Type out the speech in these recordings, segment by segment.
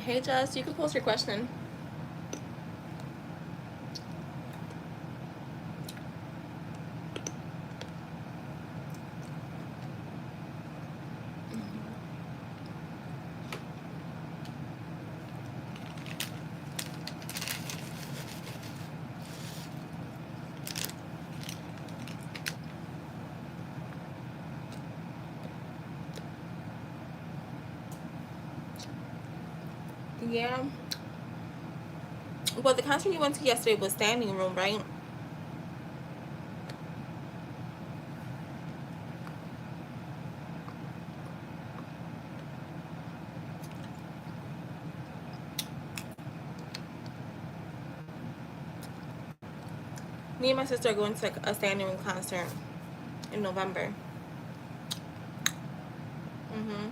Hey Jess, you can post your question. Yeah. Well, the concert you went to yesterday was standing room, right? Me and my sister are going to a standing room concert in November. Mm-hmm.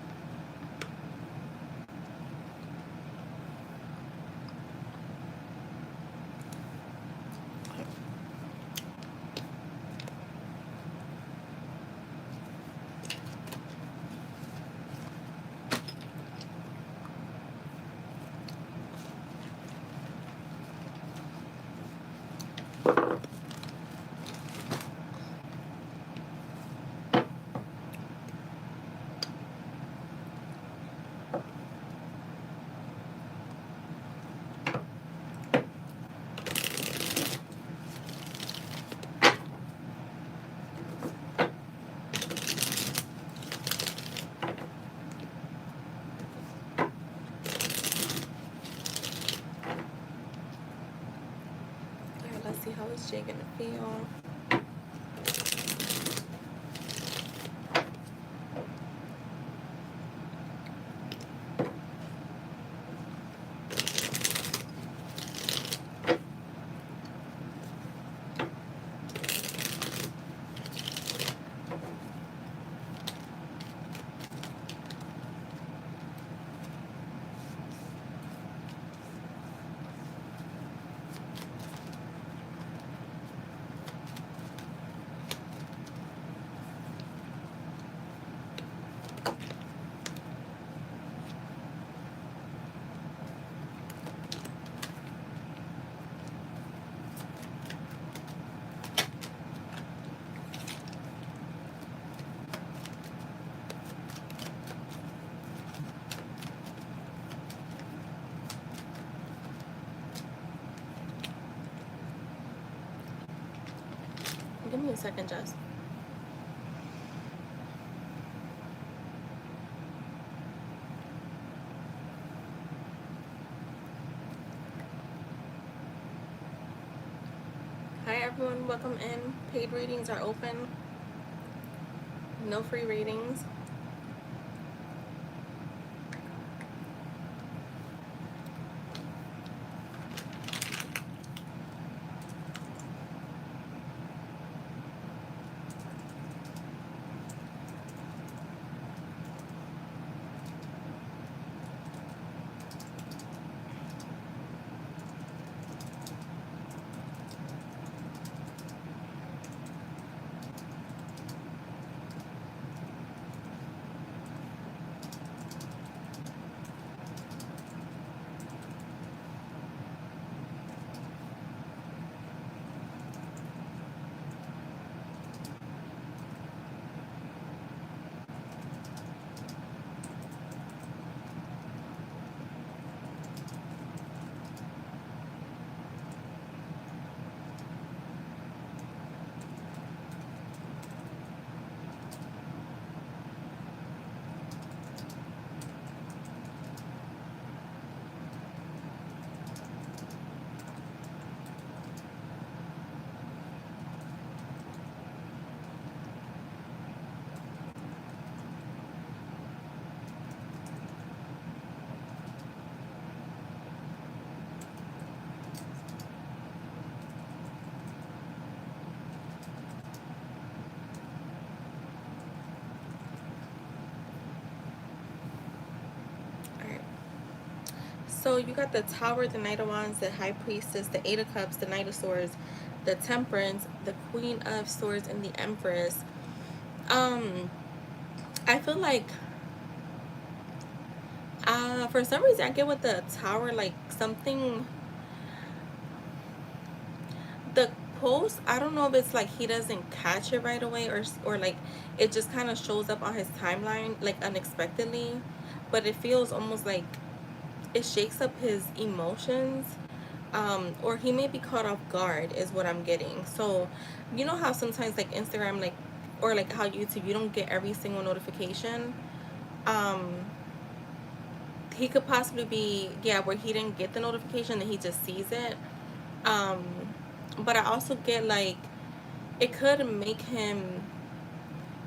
Alright, let's see how is Jay gonna feel. Give me a second, Jess. Hi everyone, welcome in. Paid readings are open. No free readings. Alright. So you got the Tower, the Knight of Wands, the High Priestess, the Eight of Cups, the Knight of Swords, the Temperance, the Queen of Swords, and the Empress. I feel like For some reason, I get with the tower like something. The post, I don't know if it's like he doesn't catch it right away, or like it just kind of shows up on his timeline like unexpectedly, but it feels almost like it shakes up his emotions, or he may be caught off guard is what I'm getting. So you know how sometimes like Instagram, like, or like how YouTube, you don't get every single notification. um he could possibly be, yeah, where he didn't get the notification and he just sees it. um but I also get like it could make him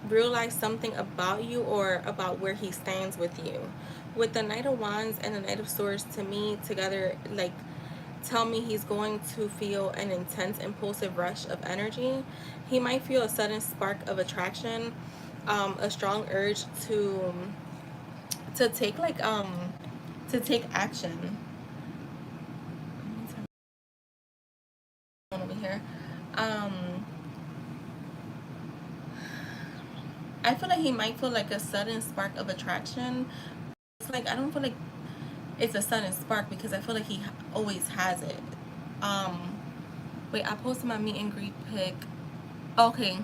realize something about you or about where he stands with you. With the Knight of Wands and the Knight of Swords, to me together, like, tell me he's going to feel an intense impulsive rush of energy. He might feel a sudden spark of attraction, a strong urge to take like to take action. Over here. um I feel like he might feel like a sudden spark of attraction. It's like I don't feel like it's a sudden spark because I feel like he always has it. Um, wait, I posted my meet and greet pic. Okay,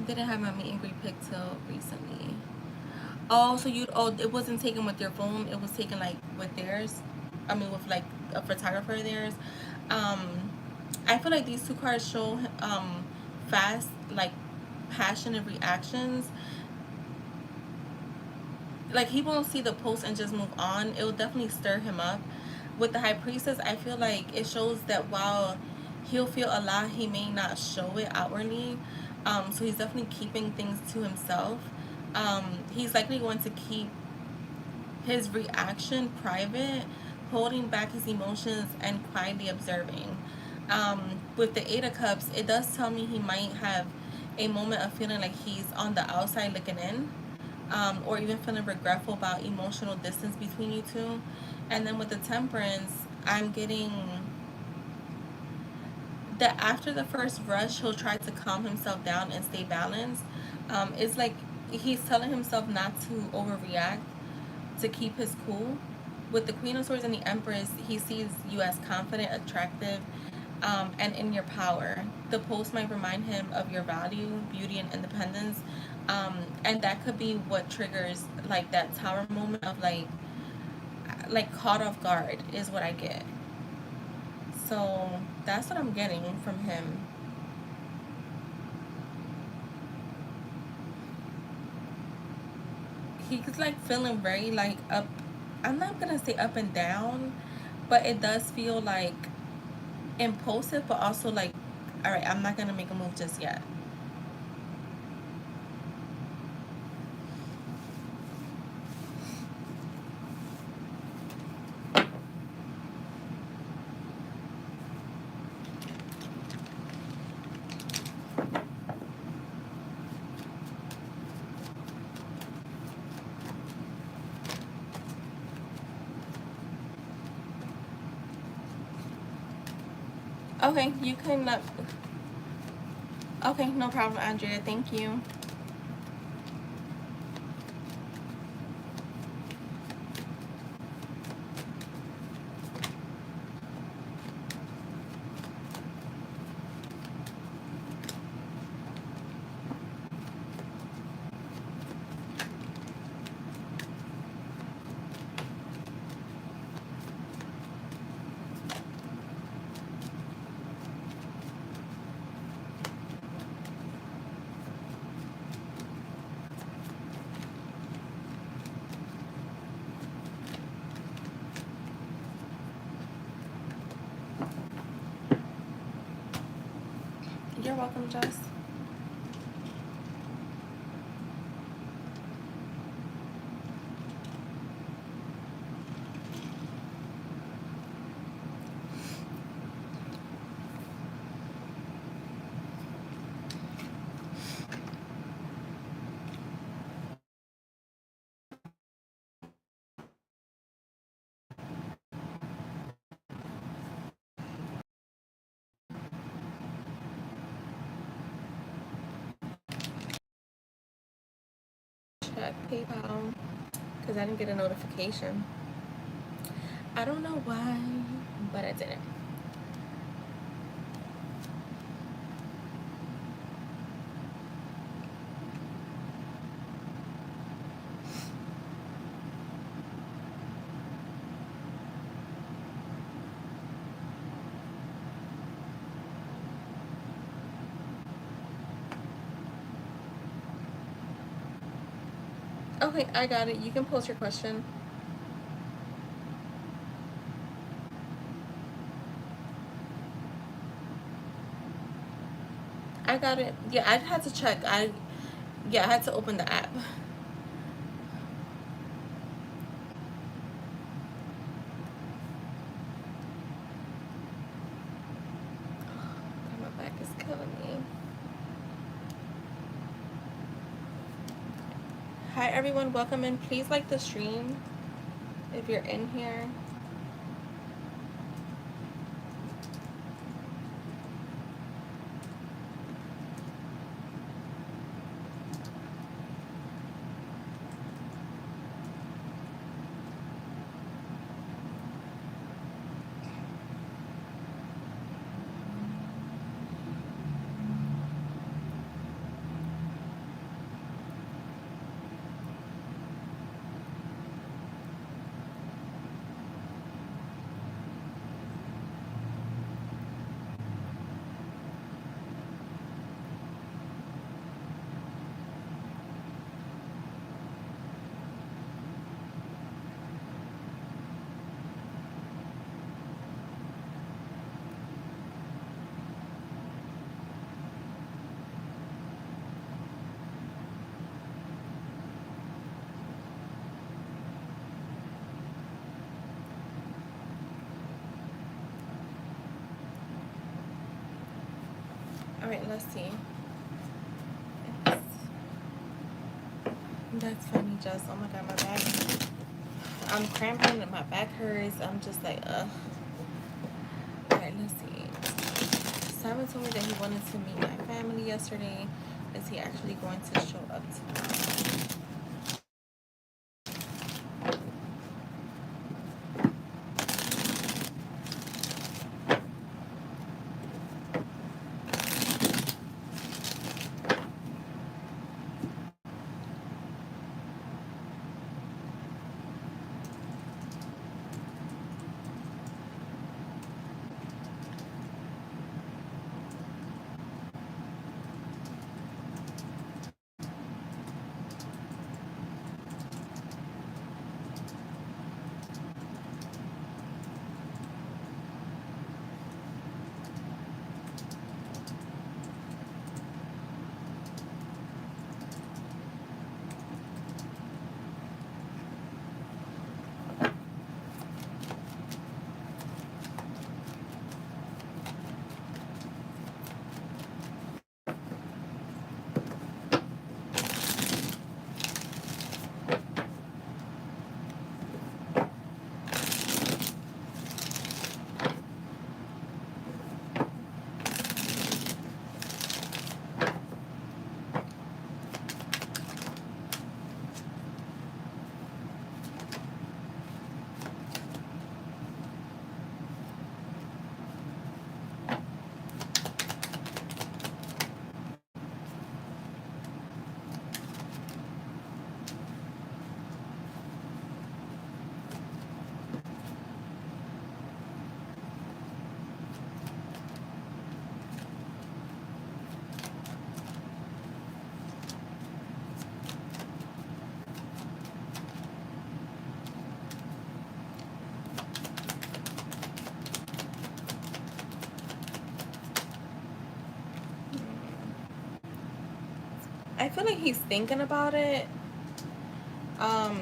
didn't have my meet and greet pic till recently. Oh, so it wasn't taken with your phone. It was taken like with theirs. I mean, with like a photographer of theirs. Um, I feel like these two cards show fast, like passionate reactions. Like he won't see the post and just move on. It will definitely stir him up. With the High Priestess, I feel like it shows that while he'll feel a lot, he may not show it outwardly. So he's definitely keeping things to himself. He's likely going to keep his reaction private, holding back his emotions and quietly observing. With the Eight of Cups, it does tell me he might have a moment of feeling like he's on the outside looking in, or even feeling regretful about emotional distance between you two. And then with the Temperance, I'm getting that after the first rush, he'll try to calm himself down and stay balanced. It's like he's telling himself not to overreact, to keep his cool. With the Queen of Swords and the Empress, he sees you as confident, attractive, and in your power. The post might remind him of your value, beauty, and independence. And that could be what triggers like that tower moment of like caught off guard is what I get. So that's what I'm getting from him. He's like feeling very like up. I'm not gonna say up and down, but it does feel like impulsive, but also like, all right, I'm not gonna make a move just yet. Okay, you can. Okay, no problem, Andrea. Thank you. You're welcome, Jess. Check PayPal. because I didn't get a notification. I don't know why, but I didn't. Okay, I got it. You can post your question. I got it. Yeah, I had to check. I had to open the app. My back is killing me. Hi everyone, welcome in. Please like the stream if you're in here. All right, let's see. That's funny, Jess. Oh my god, my back. I'm cramping and my back hurts. I'm just like, ugh. All right, let's see. Simon told me that he wanted to meet my family yesterday. Is he actually going to show up tomorrow? I feel like he's thinking about it. Um,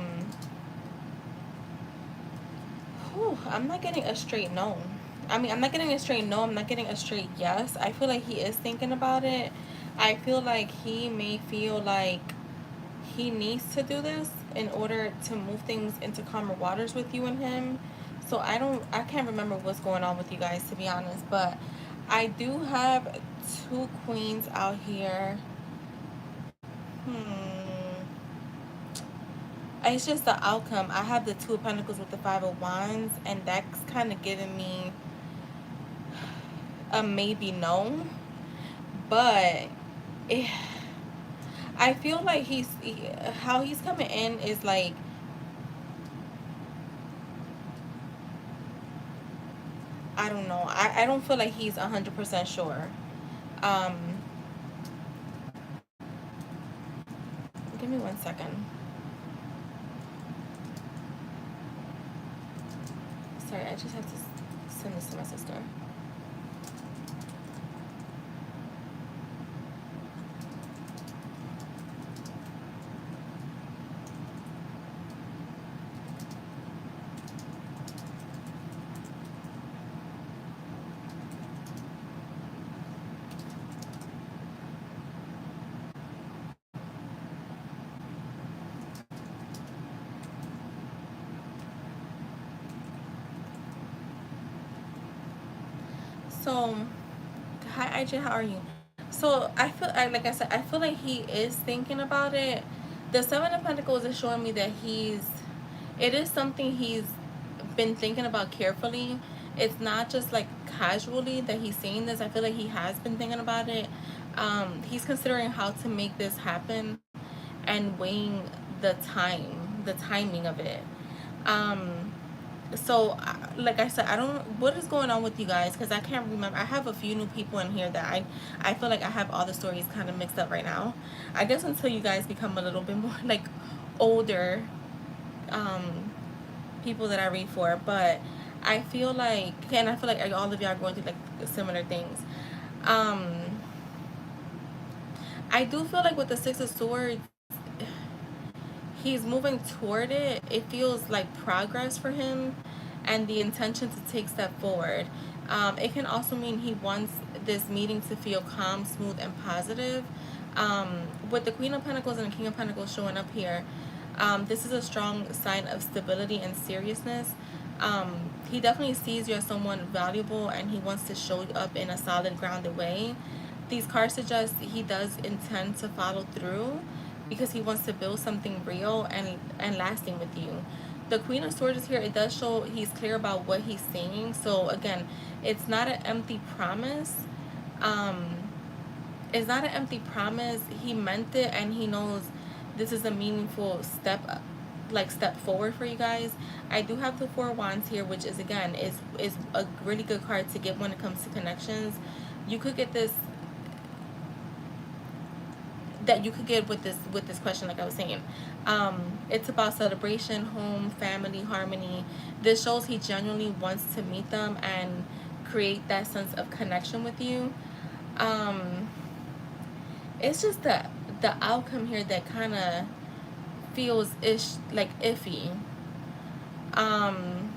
I'm not getting a straight no. I mean, I'm not getting a straight no. I'm not getting a straight yes. I feel like he is thinking about it. I feel like he may feel like he needs to do this in order to move things into calmer waters with you and him. So I can't remember what's going on with you guys, to be honest, but I do have two queens out here. Hmm. It's just the outcome. I have the Two of Pentacles with the Five of Wands, and that's kind of giving me a maybe no. But it, I feel like how he's coming in is like, I don't know. I don't feel like he's 100% sure. Um, Give me 1 second. Sorry, I just have to send this to my sister. So, hi IJ, how are you? So like I said, I feel like he is thinking about it. The Seven of Pentacles is showing me that it is something he's been thinking about carefully. It's not just like casually that he's saying this. I feel like he has been thinking about it. He's considering how to make this happen and weighing the timing of it. Um, so like I said, I don't, what is going on with you guys, because I can't remember. I have a few new people in here that I feel like I have all the stories kind of mixed up right now. I guess until you guys become a little bit more like older um people that I read for. But I feel like all of y'all are going through like similar things. um I do feel like with the Six of Swords, he's moving toward it. It feels like progress for him and the intention to take step forward. It can also mean he wants this meeting to feel calm, smooth, and positive. With the Queen of Pentacles and the King of Pentacles showing up here, this is a strong sign of stability and seriousness. He definitely sees you as someone valuable, and he wants to show up in a solid, grounded way. These cards suggest he does intend to follow through because he wants to build something real and lasting with you. The Queen of Swords is here. It does show he's clear about what he's saying. So again, it's not an empty promise. Um, it's not an empty promise. He meant it, and he knows this is a meaningful step forward for you guys. I do have the Four of Wands here, which is again is a really good card to get when it comes to connections. You could get this that you could get with this question, like I was saying. It's about celebration, home, family, harmony. This shows he genuinely wants to meet them and create that sense of connection with you. um it's just the outcome here that kind of feels like iffy. um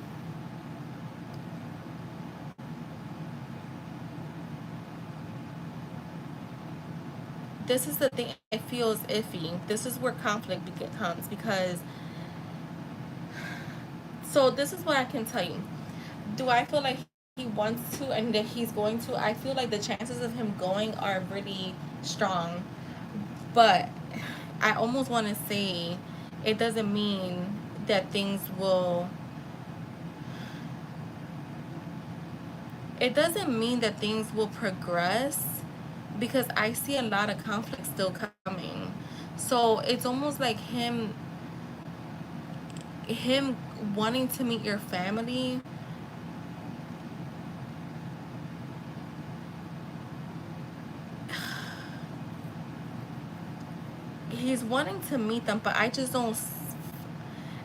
this is the thing, it feels iffy. This is where conflict comes, because so this is what I can tell you. Do I feel like he wants to and that he's going to? I feel like the chances of him going are really strong. But I almost want to say it doesn't mean that things will. It doesn't mean that things will progress, because I see a lot of conflict still coming. So it's almost like him wanting to meet your family. He's wanting to meet them, but I just don't.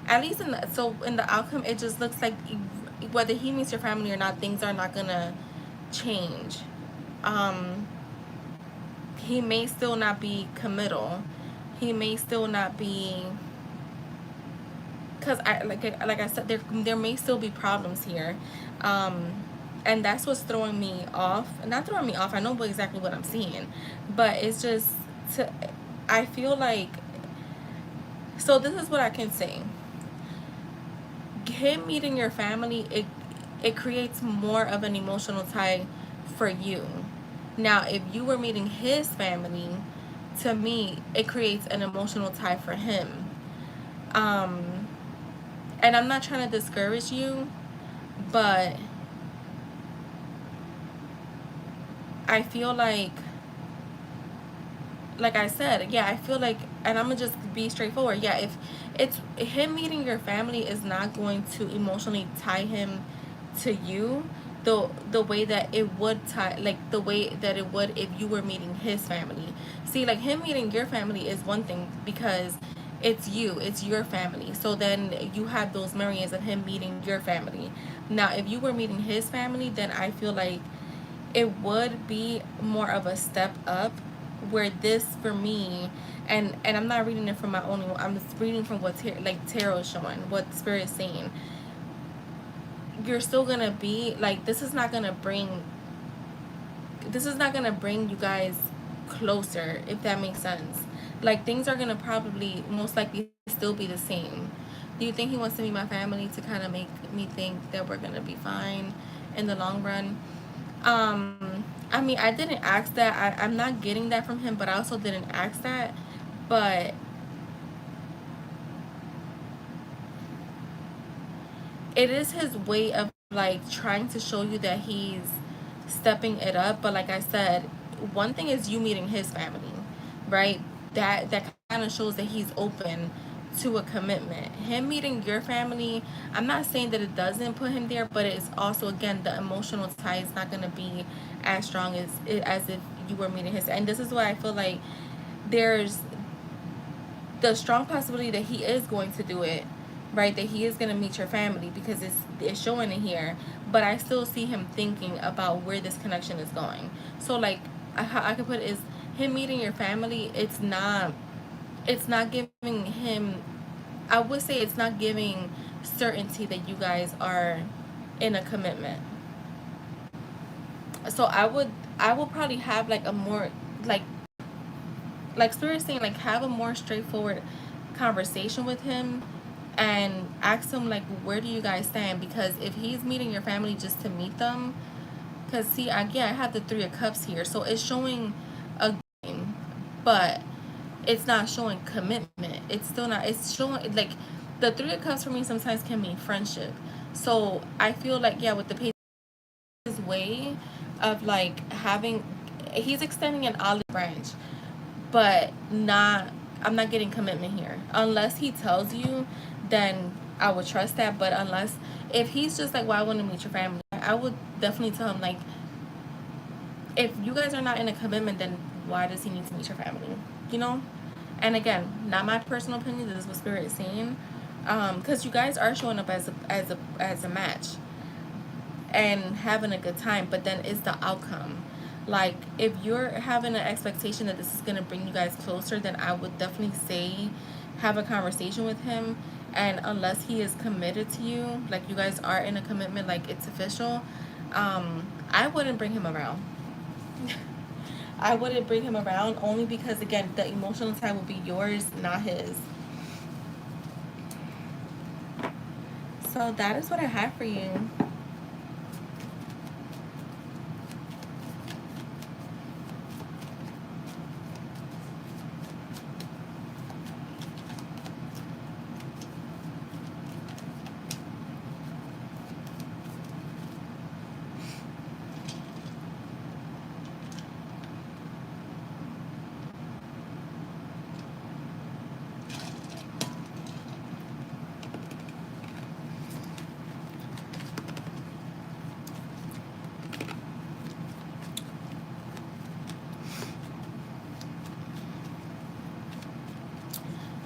At least in the outcome, it just looks like whether he meets your family or not, things are not gonna change. Um, he may still not be committal. He may still not be, because like I said, there may still be problems here. And that's what's throwing me off. Not throwing me off. I know exactly what I'm seeing, but it's just to. I feel like, so this is what I can say. Him meeting your family, it creates more of an emotional tie for you. Now, if you were meeting his family, to me, it creates an emotional tie for him. Um, and I'm not trying to discourage you, but I feel like I said, yeah, I feel like, and I'm gonna just be straightforward. Yeah, if it's him meeting your family is not going to emotionally tie him to you, the way that it would tie, like the way that it would if you were meeting his family. See, like him meeting your family is one thing because it's your family. So then you have those memories of him meeting your family. Now, if you were meeting his family, then I feel like it would be more of a step up, where this for me, and I'm not reading it from my own, I'm just reading from what tarot is showing, what spirit is saying. You're still gonna be like, this is not gonna bring you guys closer, if that makes sense. Like things are gonna probably most likely still be the same. Do you think he wants to meet my family to kind of make me think that we're gonna be fine in the long run? I mean, I didn't ask that. I'm not getting that from him, but I also didn't ask that. But it is his way of like trying to show you that he's stepping it up. But like I said, one thing is you meeting his family, right? That kind of shows that he's open to a commitment. Him meeting your family, I'm not saying that it doesn't put him there, but it's also, again, the emotional tie is not going to be as strong as if you were meeting his. And this is why I feel like there's the strong possibility that he is going to do it, right? That he is going to meet your family because it's showing it here. But I still see him thinking about where this connection is going. So like, how I could put it is him meeting your family. It's not giving him. I would say it's not giving certainty that you guys are in a commitment. So I will probably have like a more like spirit saying, like, have a more straightforward conversation with him and ask him like, where do you guys stand? Because if he's meeting your family just to meet them, because see, I have the 3 of Cups here, so it's showing a game, but it's not showing commitment. It's still not. It's showing like the 3 of Cups for me sometimes can mean friendship. So I feel like, yeah, with the page, his way of like having, he's extending an olive branch, but not, I'm not getting commitment here. Unless he tells you, then I would trust that. But unless, if he's just like, well, I want to meet your family, I would definitely tell him like, if you guys are not in a commitment, then why does he need to meet your family? You know. And again, not my personal opinion. This is what spirit is saying. Because you guys are showing up as a match and having a good time, but then it's the outcome. Like, if you're having an expectation that this is going to bring you guys closer, then I would definitely say have a conversation with him. And unless he is committed to you, like you guys are in a commitment, like it's official, I wouldn't bring him around. I wouldn't bring him around, only because, again, the emotional tie will be yours, not his. So that is what I have for you.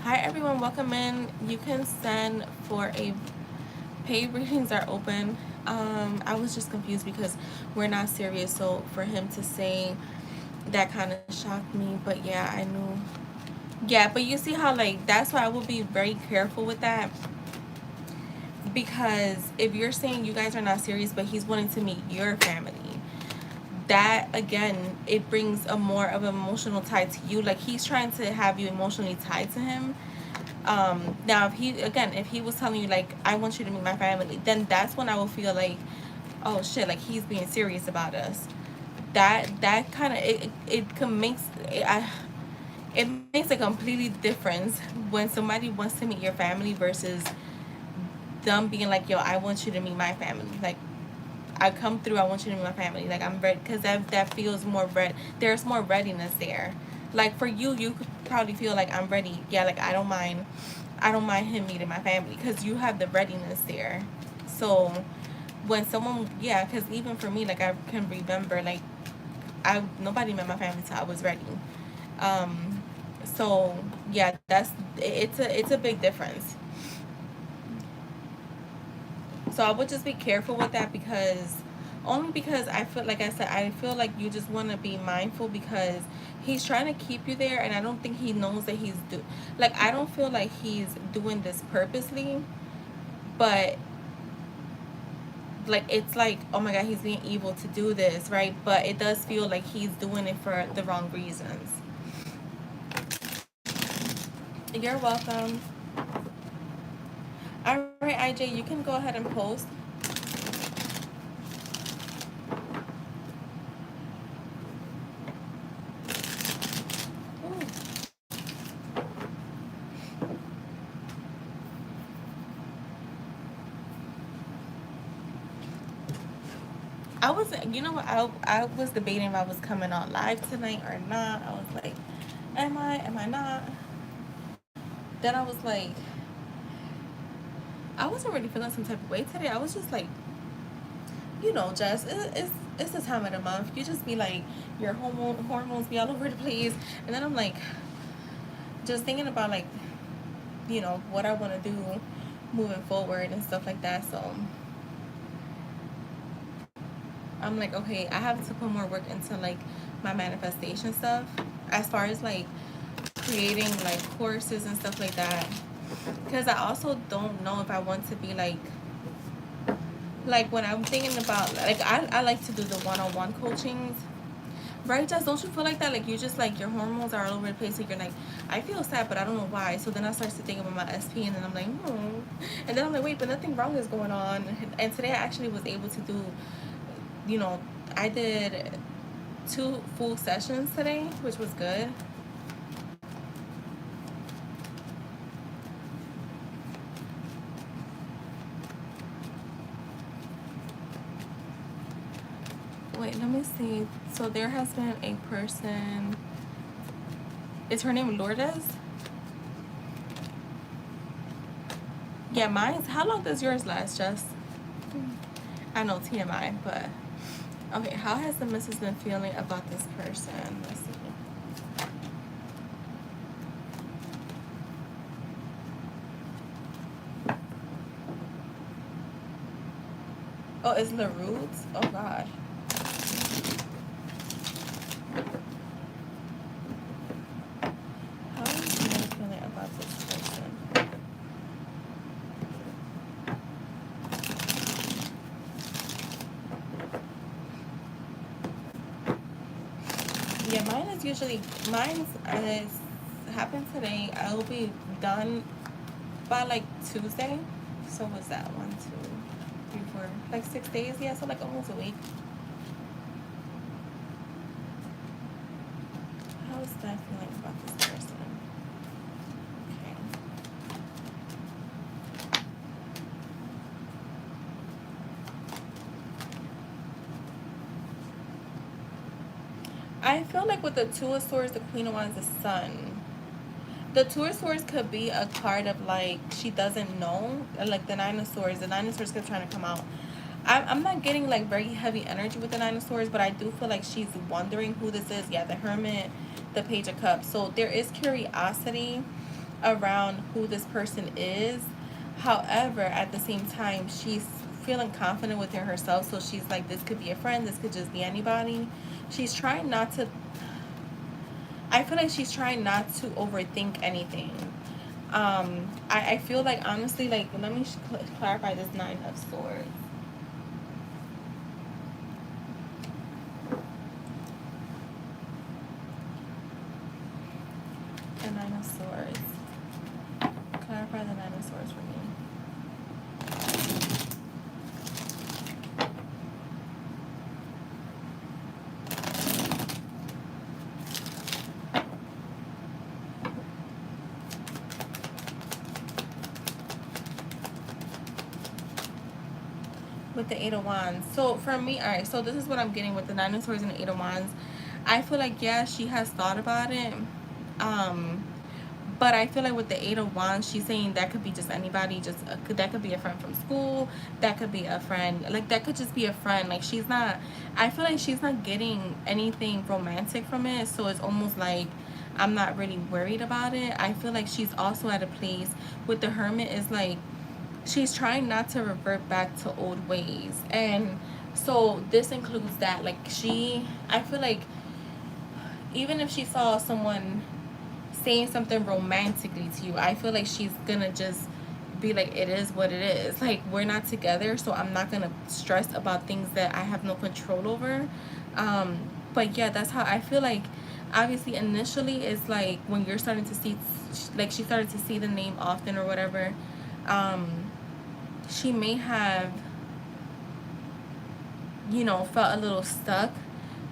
Hi everyone, welcome in. You can send for a paid readings are open. I was just confused because we're not serious, so for him to say that kind of shocked me. But yeah, I knew. Yeah, but you see how, like, that's why I will be very careful with that, because if you're saying you guys are not serious, but he's wanting to meet your family, that again, it brings a more of an emotional tie to you. Like, he's trying to have you emotionally tied to him. Now if he was telling you like, I want you to meet my family, then that's when I will feel like, oh shit, like he's being serious about us. That kind of, it can makes I it makes a completely difference when somebody wants to meet your family versus them being like, yo, I want you to meet my family. Like, I come through, I want you to meet my family. Like, I'm ready, because that feels more there's more readiness there. Like, for you, you could probably feel like, I'm ready. Yeah, like, I don't mind him meeting my family, because you have the readiness there. So when someone, yeah, because even for me, like, I can remember, like, nobody met my family till I was ready. Um, so yeah, it's a big difference. So I would just be careful with that, because only because I feel like I said, I feel like you just want to be mindful, because he's trying to keep you there, and I don't think he knows that like, I don't feel like he's doing this purposely, but like, it's like, oh my god, he's being evil to do this, right? But it does feel like he's doing it for the wrong reasons. You're welcome. All right, IJ, you can go ahead and post. Ooh. I was, you know what, I was debating if I was coming on live tonight or not. I was like, am I not? Then I was like, I wasn't really feeling some type of way today. I was just like, Jess, it's the time of the month. You just be like, your hormones be all over the place. And then I'm like, just thinking about, like, what I want to do moving forward and stuff like that. So I'm like, okay, I have to put more work into, like, my manifestation stuff, as far as, like, creating, like, courses and stuff like that, because I also don't know if I want to be like when I'm thinking about, like, I like to do the one-on-one coachings, right? Just, don't you feel like that, like, you just, like, your hormones are all over the place, so you're like, I feel sad, but I don't know why. So then I start to think about my SP, and then I'm like, and then I'm like, wait, but nothing wrong is going on. And today I actually was able to do, you know I did 2 full sessions today, which was good. Wait, let me see. So there has been a person. Is her name Lourdes? Yeah, mine's. How long does yours last, Jess? I know, TMI, but okay. How has the missus been feeling about this person? Let's see. Oh, it's La Roots? Oh God. How is she feeling about this person? Yeah, mine's happened today. I will be done by, like, Tuesday. So what's that? 1, 2, 3, 4, like 6 days? Yeah, so like almost a week. How is that feeling about this person? Okay. I feel like with the Two of Swords, the Queen of Wands, the Sun. The Two of Swords could be a card of, like, she doesn't know. Like the Nine of Swords. The Nine of Swords kept trying to come out. I'm not getting, like, very heavy energy with the Nine of Swords, but I do feel like she's wondering who this is. Yeah, the Hermit, the Page of Cups. So there is curiosity around who this person is. However, at the same time, she's feeling confident within herself. So she's like, this could be a friend. This could just be anybody. She's trying not to. I feel like she's trying not to overthink anything. I feel like, honestly, like, let me clarify this Nine of Swords. The Nine of Swords. Clarify the Nine of Swords for me. with the Eight of Wands. So for me, all right, so this is what I'm getting with the Nine of Swords and the Eight of Wands. I feel like, yeah, she has thought about it. Um, but I feel like with the Eight of Wands, she's saying that could be just anybody. Just that could be a friend from school. That could be a friend. Like that could just be a friend. Like she's not. I feel like she's not getting anything romantic from it. So it's almost like I'm not really worried about it. I feel like she's also at a place with the Hermit is like she's trying not to revert back to old ways. And so this includes that. Like I feel like even if she saw someone saying something romantically to you, I feel like she's gonna just be like, it is what it is. Like, we're not together, so I'm not gonna stress about things that I have no control over. Um, but yeah, that's how I feel like. Obviously, initially, it's like when you're starting to see, like, she started to see the name often or whatever. Um, she may have, felt a little stuck,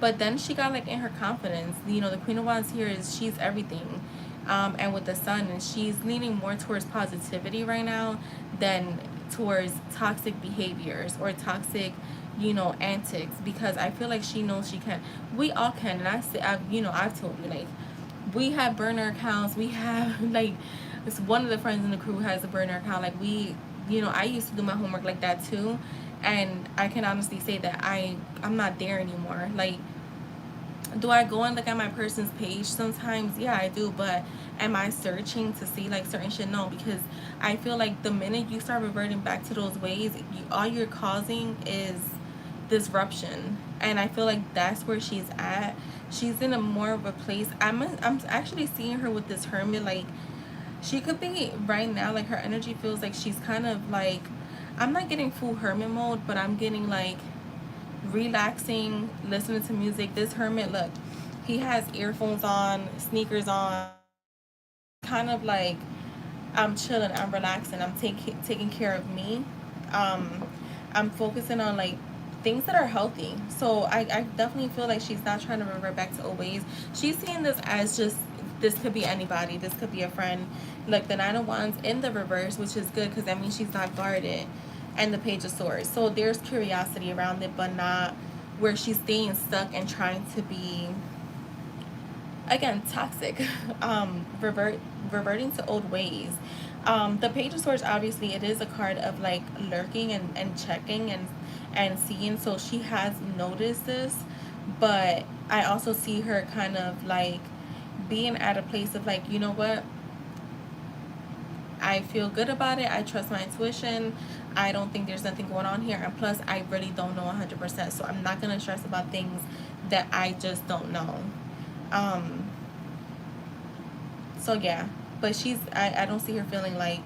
but then she got like in her confidence. The Queen of Wands here is she's everything. And with the Sun, and she's leaning more towards positivity right now than towards toxic behaviors or toxic, antics, because I feel like she knows she can. We all can, and I've told you, like, we have burner accounts. We have like, it's one of the friends in the crew has a burner account. Like I used to do my homework like that too, and I can honestly say that I'm not there anymore. Like, do I go and look at my person's page sometimes? Yeah, I do. But am I searching to see like certain shit? No, because I feel like the minute you start reverting back to those ways, all you're causing is disruption. And I feel like that's where she's at. She's in a more of a place. I'm actually seeing her with this Hermit. Like, she could be right now. Like, her energy feels like she's kind of like, I'm not getting full Hermit mode, but I'm getting like relaxing, listening to music. This Hermit, look, he has earphones on, sneakers on, kind of like, I'm chilling, I'm relaxing, I'm taking care of me. um I'm focusing on like things that are healthy. So I definitely feel like she's not trying to revert back to old ways. She's seeing this as just, this could be anybody, this could be a friend. Like the Nine of Wands in the reverse, which is good because that means she's not guarded, and the Page of Swords. So there's curiosity around it, but not where she's staying stuck and trying to be, again, toxic. Reverting to old ways. The Page of Swords, obviously, it is a card of like lurking and checking and seeing. So she has noticed this, but I also see her kind of like being at a place of like, you know what, I feel good about it. I trust my intuition. I don't think there's nothing going on here. And plus, I really don't know 100%. So I'm not going to stress about things that I just don't know. Um, so yeah. But I don't see her feeling like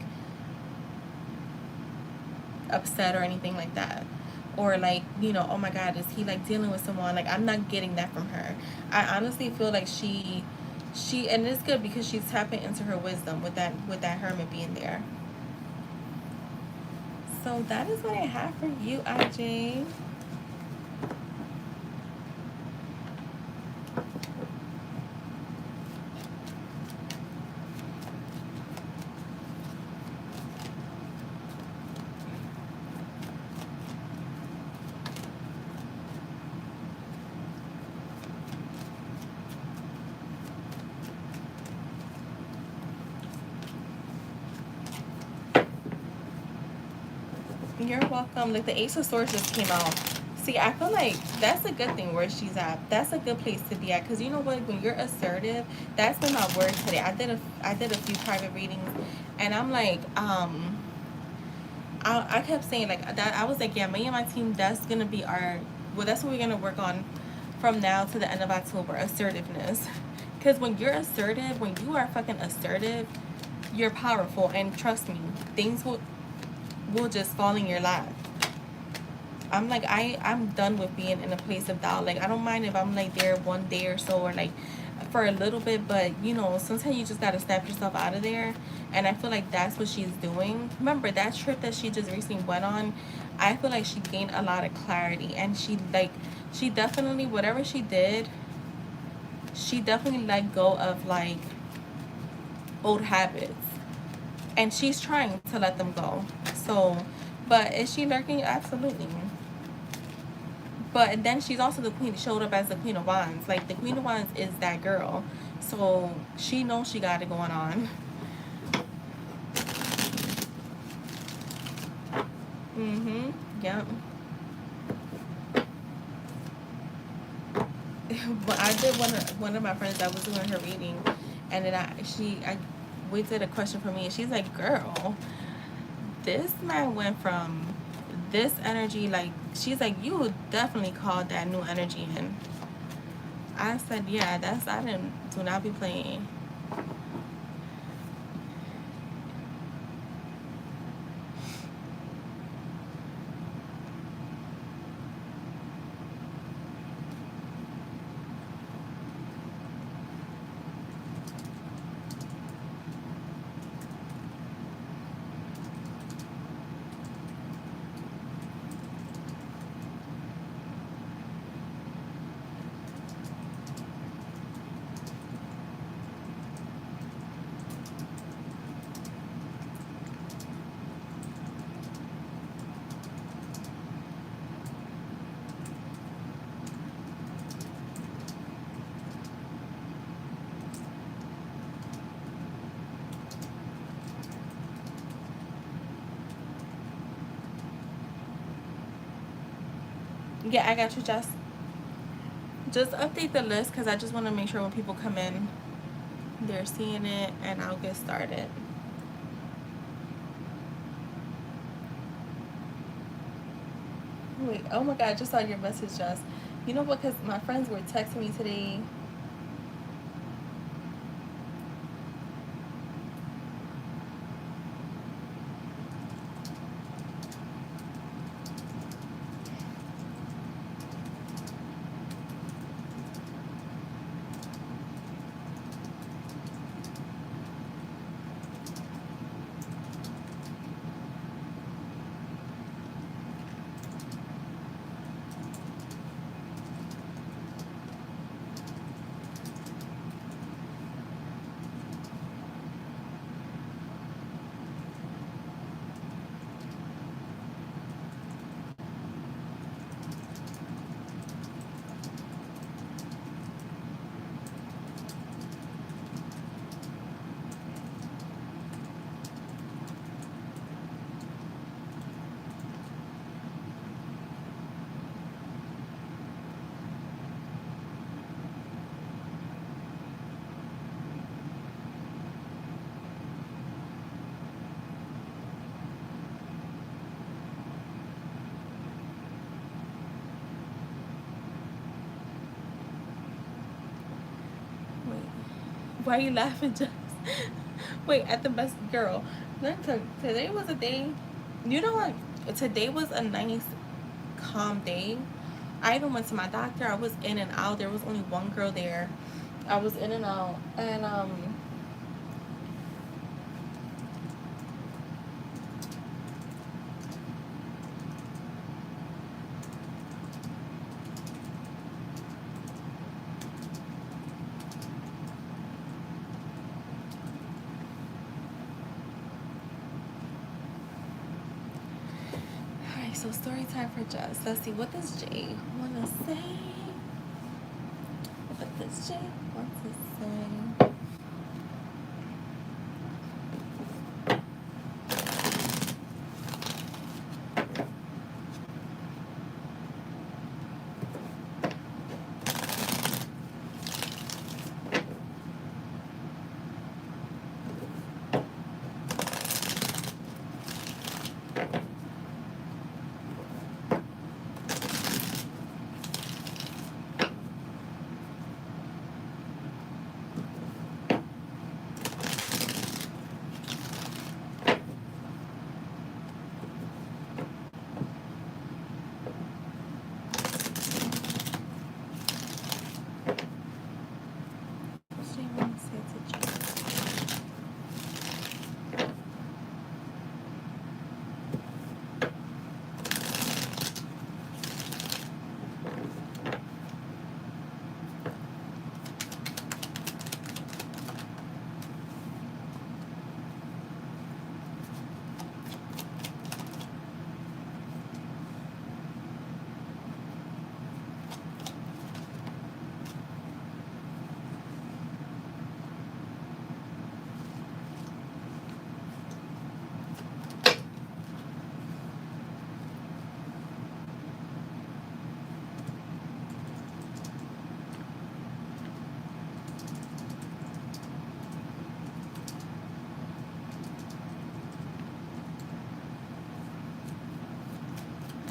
upset or anything like that. Or like, oh my God, is he like dealing with someone? Like, I'm not getting that from her. I honestly feel like and it's good because she's tapping into her wisdom with that Hermit being there. So that is what I have for you, IJ. You're welcome. Like, the Ace of Swords just came out. See, I feel like that's a good thing where she's at. That's a good place to be at. Because you know what? When you're assertive, that's been my word today. I did a few private readings. And I'm like, I kept saying like that. I was like, yeah, me and my team, that's going to be that's what we're going to work on from now to the end of October. Assertiveness. Because when you're assertive, when you are fucking assertive, you're powerful. And trust me, things will just fall in your lap. I'm like, I'm done with being in a place of doubt. Like, I don't mind if I'm like there one day or so, or like for a little bit, but sometimes you just gotta snap yourself out of there. And I feel like that's what she's doing. Remember that trip that she just recently went on? I feel like she gained a lot of clarity, and she definitely, whatever she did, she definitely let go of like old habits, and she's trying to let them go. So But is she lurking? Absolutely. But then she's also the queen. Showed up as the Queen of Wands. Like the Queen of Wands is that girl, so she knows she got it going on. Mhm. Yep. But I did one of my friends that was doing her reading, and then I we did a question for me, and she's like, "Girl, this man went from this energy, like she's like, you definitely called that new energy in." I said, "Yeah, that's I didn't do not be playing." Yeah, I got you, Jess. Just update the list because I just want to make sure when people come in, they're seeing it, and I'll get started. Wait, oh my God, I just saw your message, Jess. You know what? Because my friends were texting me today. Wait, why are you laughing, Jess? Wait, at the best girl. Today was a day. You know what? Today was a nice, calm day. I even went to my doctor. I was in and out. There was only one girl there. I was in and out, and alright. So story time for Jess. Let's see, what does Jay wanna say? What does Jay want to say?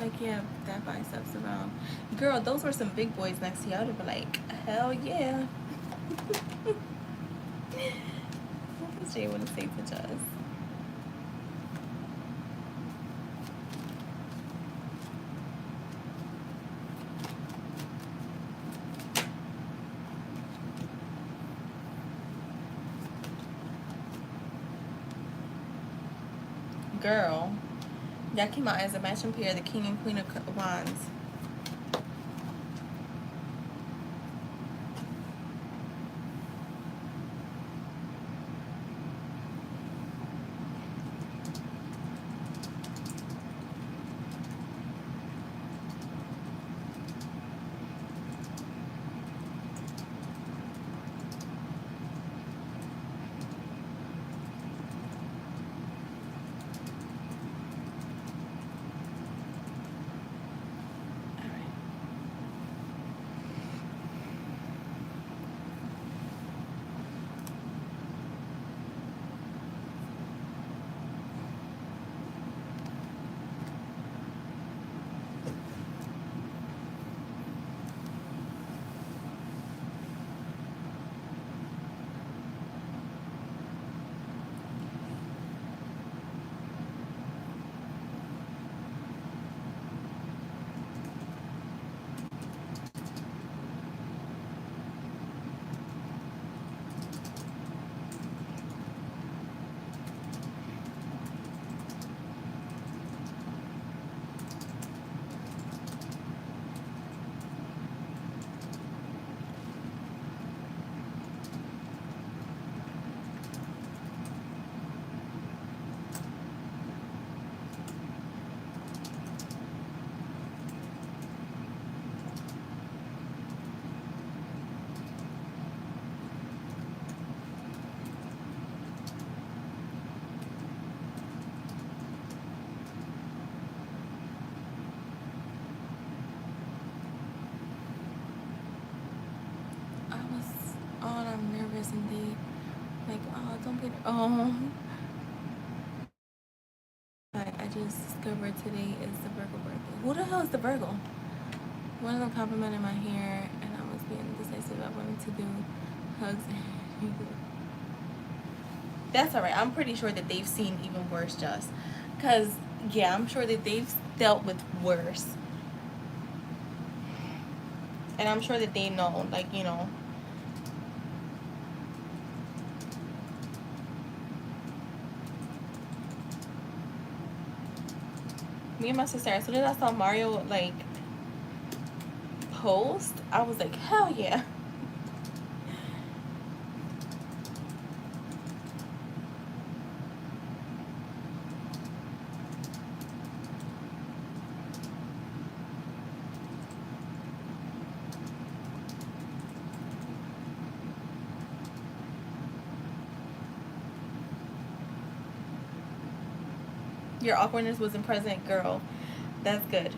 Like, yeah, that biceps around. Girl, those were some big boys next to you. I would have been like, hell yeah. What was Jay want to say to Jess? Girl, y'all came out as a matching pair, the king and queen of wands. I was, oh, I'm nervous and they, like, oh, don't be, oh. I just discovered today is the Virgo birthday. Who the hell is the Virgo? One of them complimented my hair, and I was being indecisive. I wanted to do hugs. That's alright. I'm pretty sure that they've seen even worse, just because, yeah, I'm sure that they've dealt with worse, and I'm sure that they know, like, you know. Me and my sister, as soon as I saw Mario like post, I was like, hell yeah. Your awkwardness wasn't present, girl. That's good.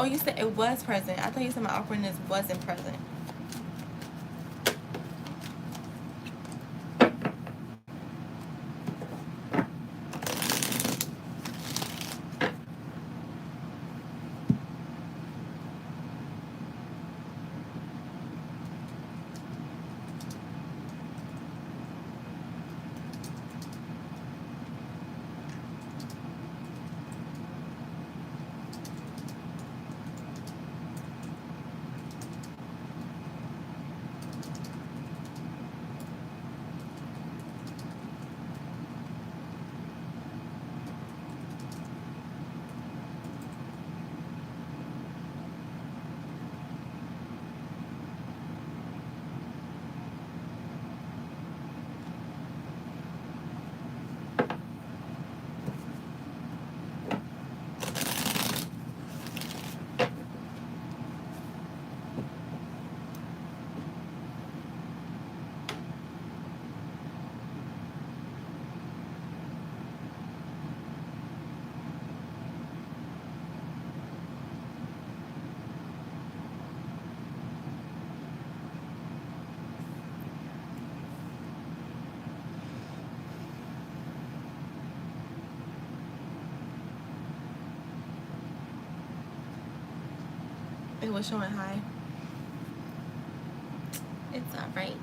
Oh, you said it was present. I thought you said my awkwardness wasn't present. It was showing high. It's not right.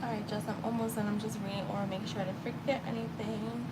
Alright, Jess, I'm almost done. I'm just reading or make sure to forget anything.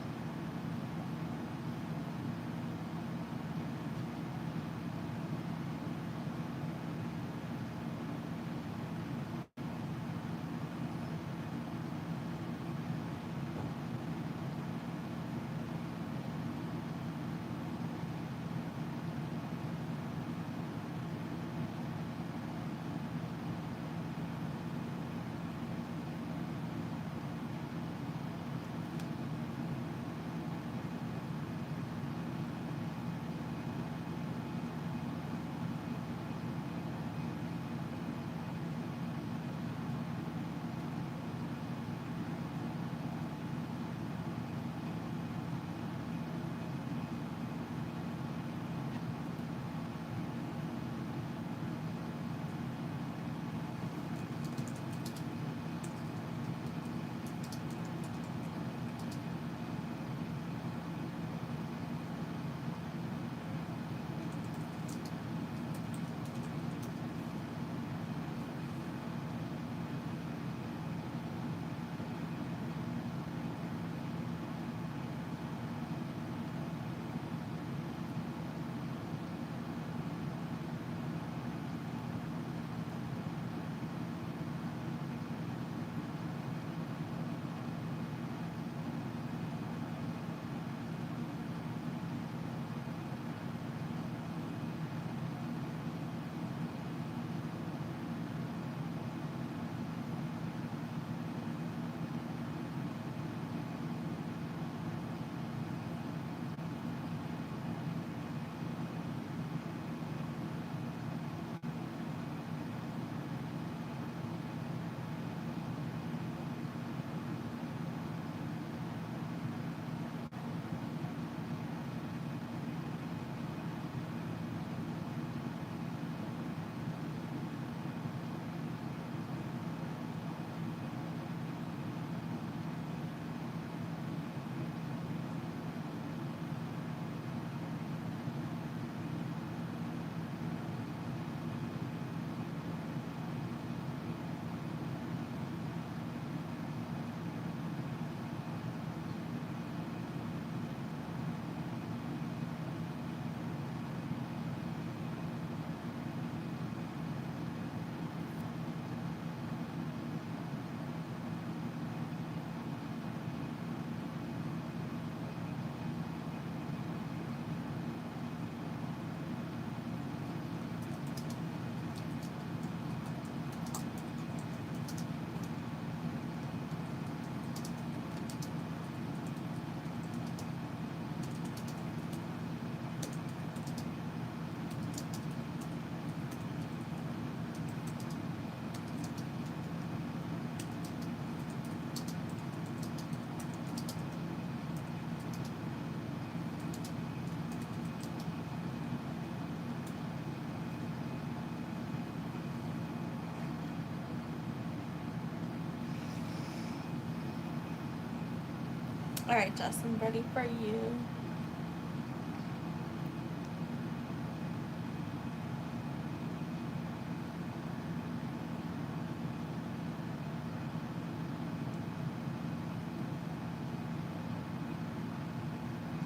Alright, Jess, I'm ready for you.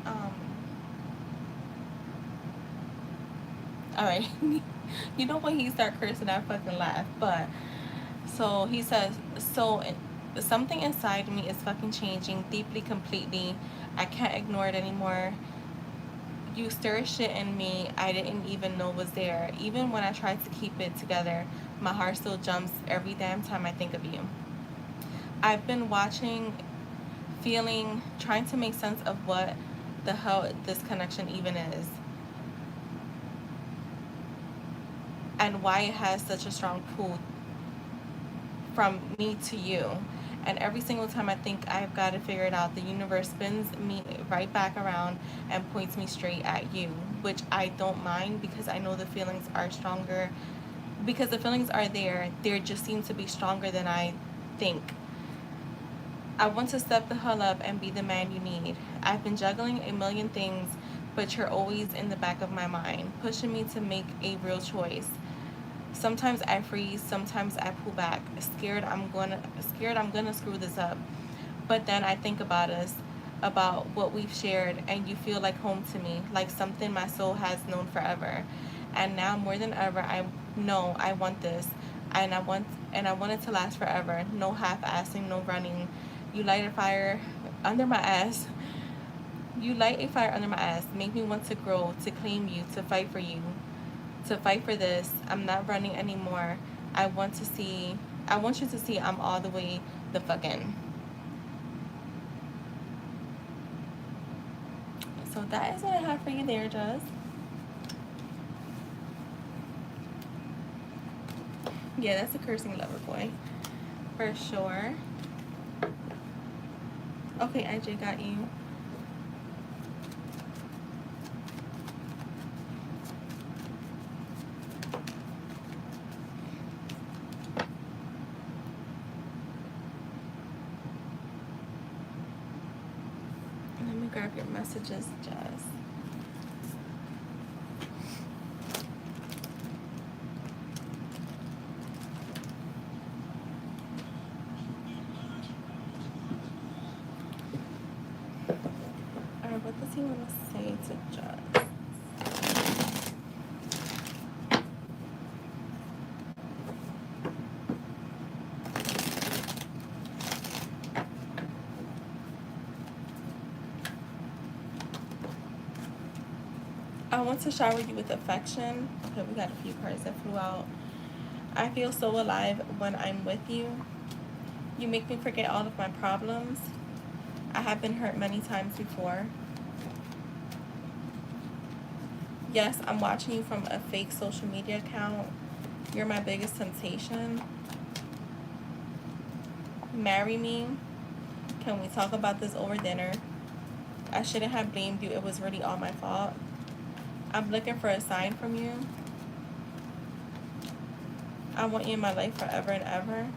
Um, alright. You know when he start cursing, I fucking laugh. But so he says, so something inside me is fucking changing deeply, completely. I can't ignore it anymore. You stir shit in me I didn't even know was there. Even when I try to keep it together, my heart still jumps every damn time I think of you. I've been watching, feeling, trying to make sense of what the hell this connection even is and why it has such a strong pull from me to you. And every single time I think I've got to figure it out, the universe spins me right back around and points me straight at you, which I don't mind because I know the feelings are stronger. Because the feelings are there, they just seem to be stronger than I think. I want to step the hell up and be the man you need. I've been juggling a million things, but you're always in the back of my mind, pushing me to make a real choice. Sometimes I freeze, sometimes I pull back, scared I'm gonna screw this up. But then I think about us, about what we've shared, and you feel like home to me, like something my soul has known forever. And now more than ever, I know I want this, and I want it to last forever. No half-assing, no running. You light a fire under my ass. You light a fire under my ass. Make me want to grow, to claim you, to fight for you, to fight for this. I'm not running anymore. I want to see. I want you to see I'm all the way the fucking. So that is what I have for you there, Jess. Yeah, that's a cursing lover boy. For sure. Okay, IJ got you. Let me grab your messages, Jess. Alright, what does he want to say to Jess? I want to shower you with affection. Okay, we got a few cards that flew out. I feel so alive when I'm with you. You make me forget all of my problems. I have been hurt many times before. Yes, I'm watching you from a fake social media account. You're my biggest temptation. Marry me. Can we talk about this over dinner? I shouldn't have blamed you. It was really all my fault. I'm looking for a sign from you. I want you in my life forever and ever.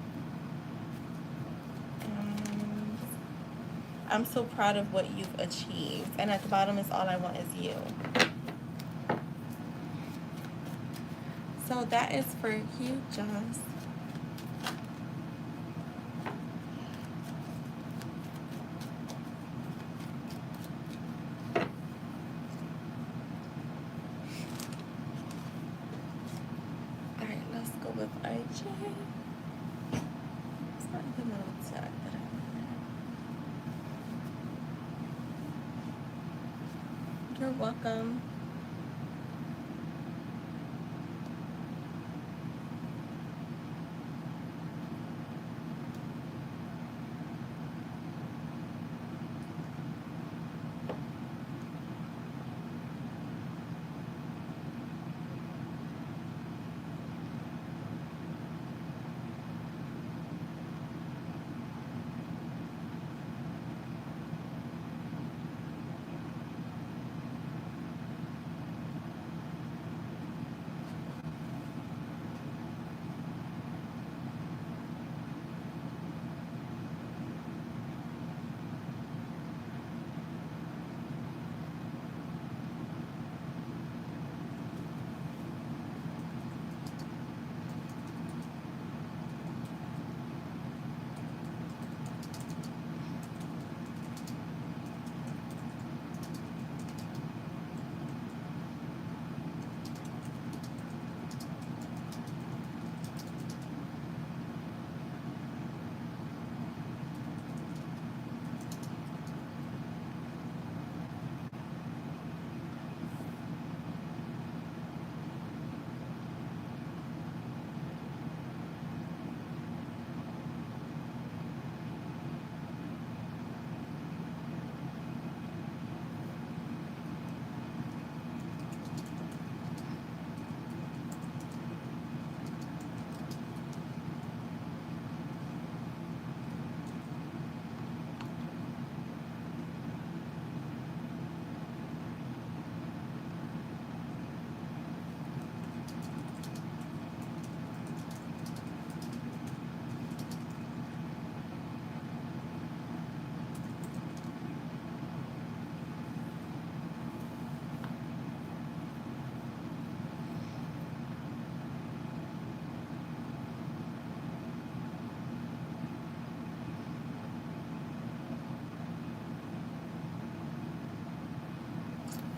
And I'm so proud of what you've achieved. And at the bottom is all I want is you. So that is for you, Joss. Alright, let's go with IJ. It's not the little tag that I wanted. You're welcome.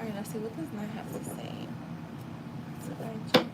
All right, let's see, what does not have to say? So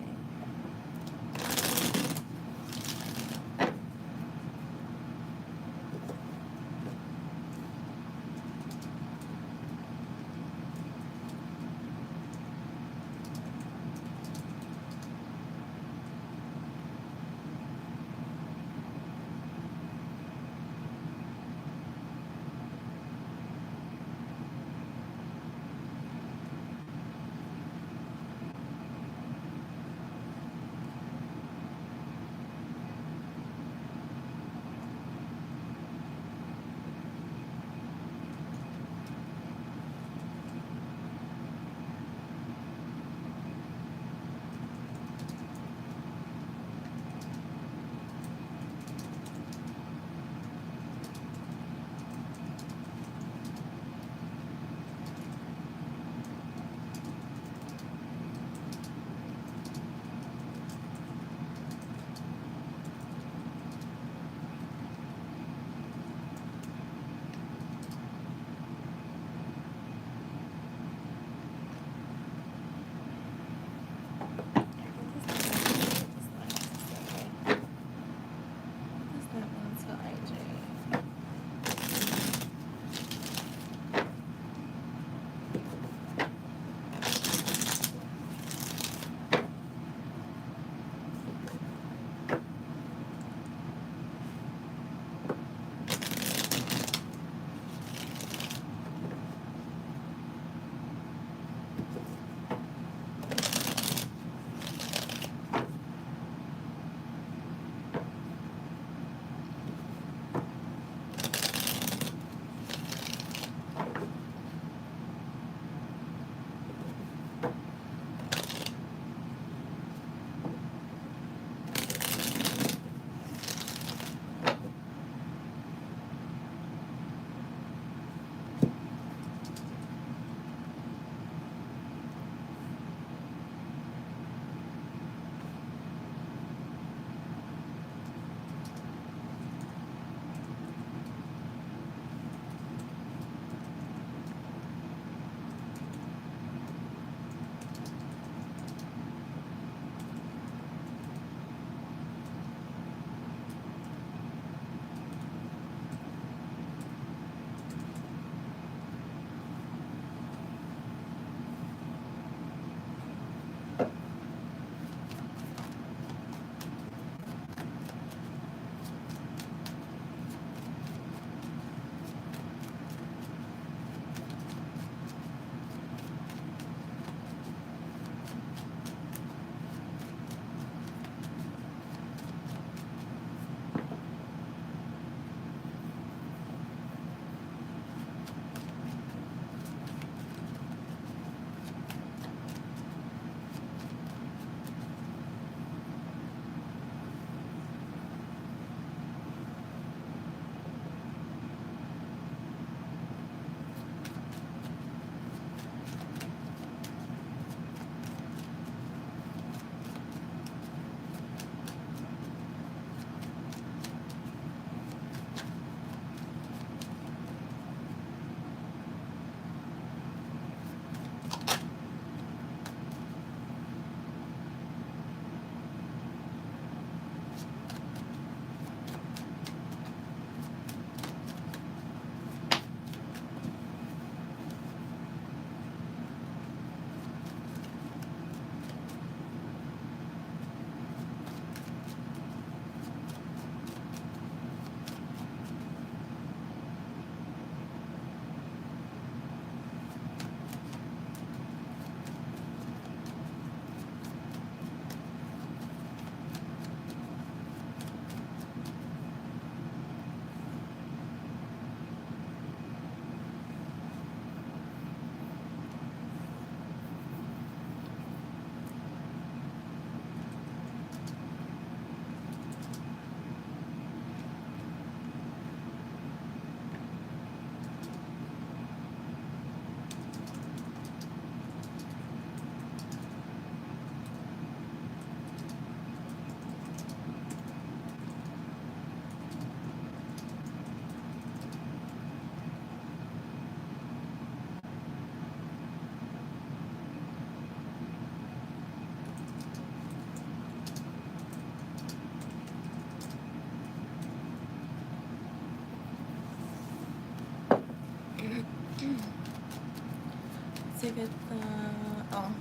if it's oh,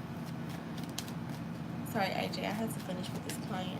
sorry, IJ, I had to finish with this client.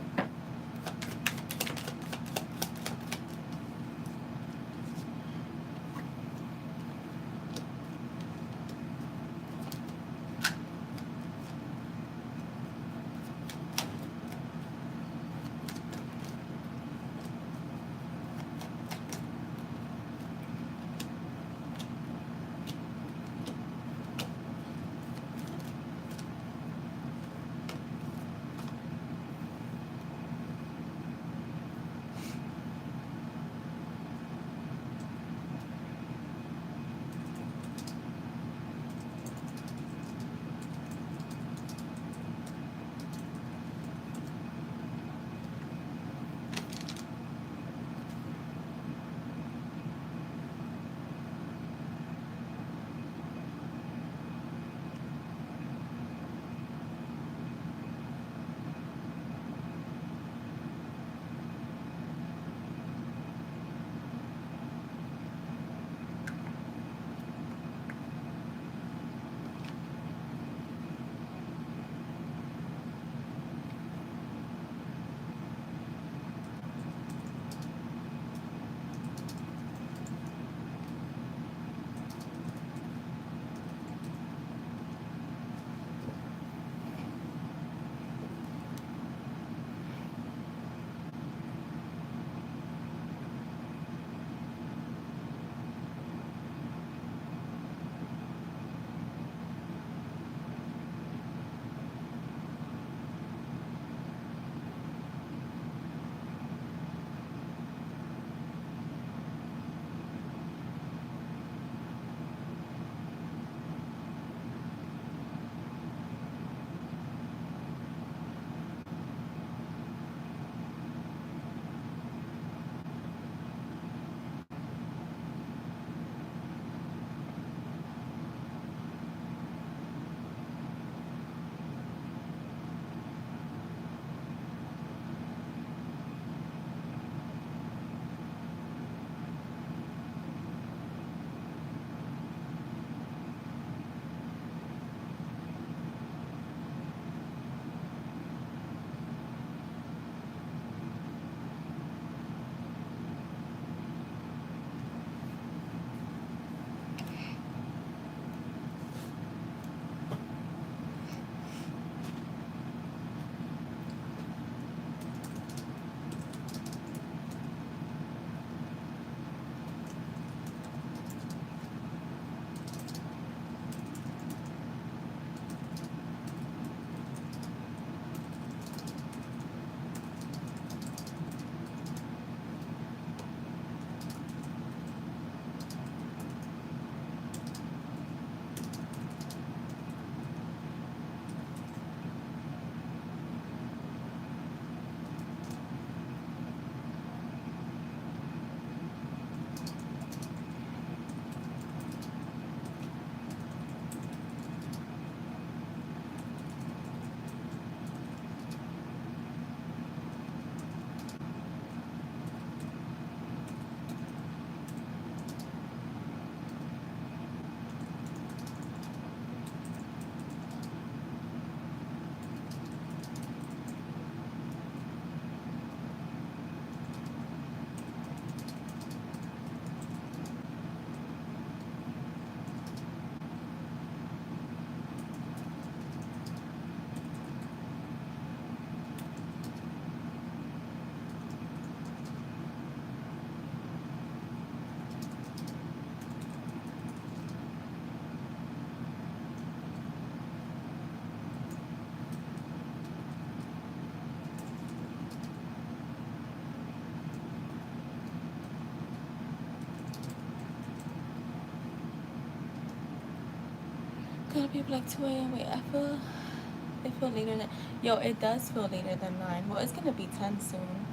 Gotta be like 2 a.m. Wait, it feel later than, yo, it does feel later than 9. Well, it's gonna be 10 soon.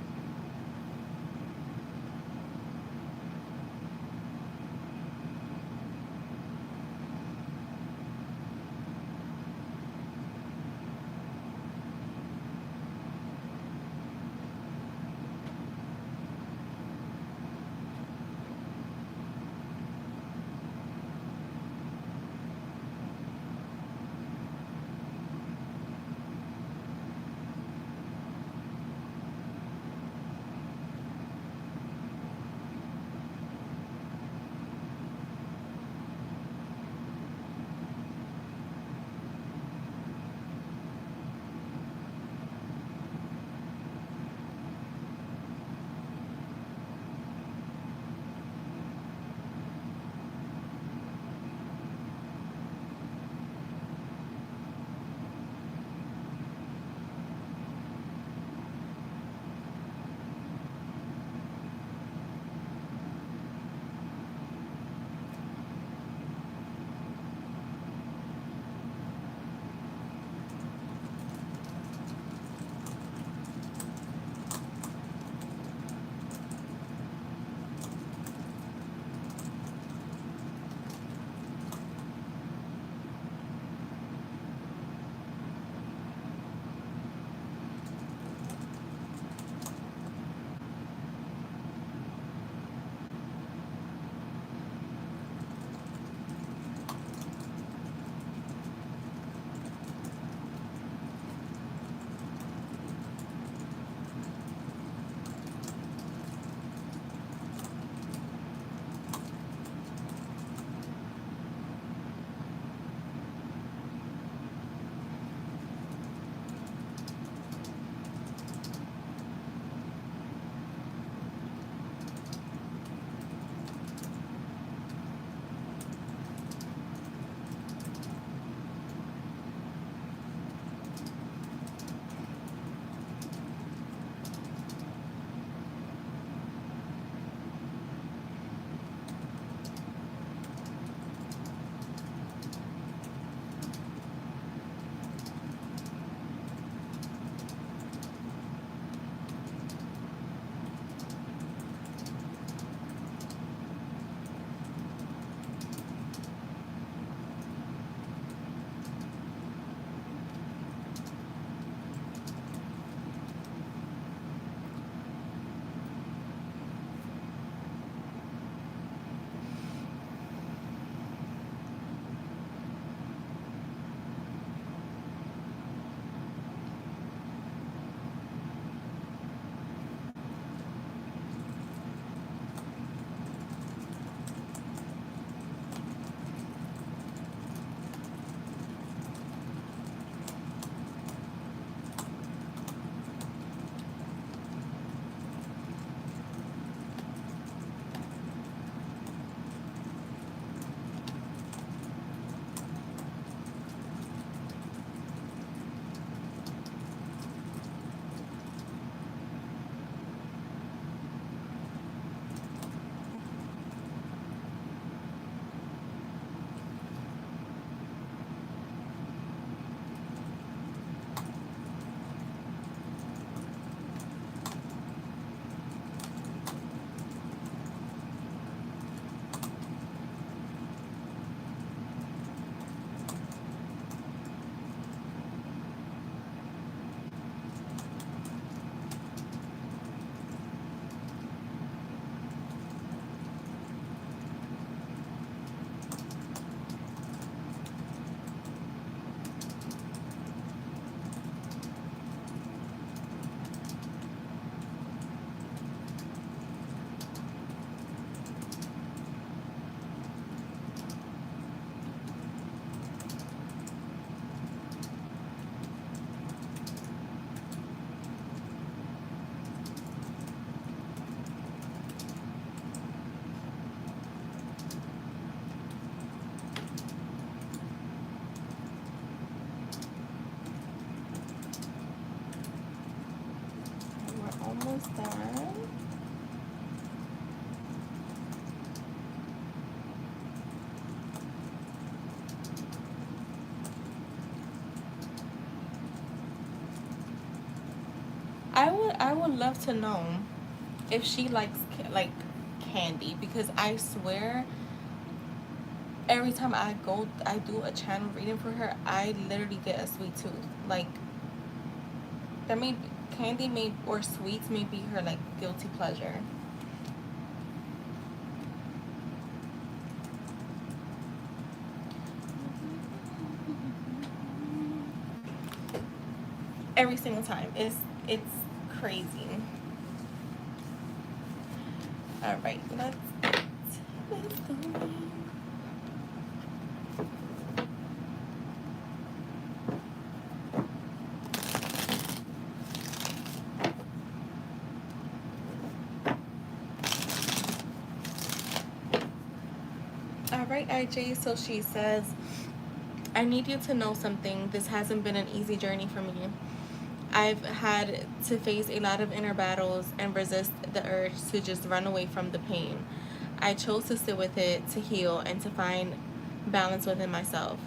was that. I would love to know if she likes like candy, because I swear every time I do a channel reading for her, I literally get a sweet tooth. Like that may candy may or sweets may be her like guilty pleasure. Every single time. It's crazy. All right, let's go. All right, IJ. So she says, I need you to know something. This hasn't been an easy journey for me. I've had to face a lot of inner battles and resist the urge to just run away from the pain. I chose to sit with it, to heal, and to find balance within myself.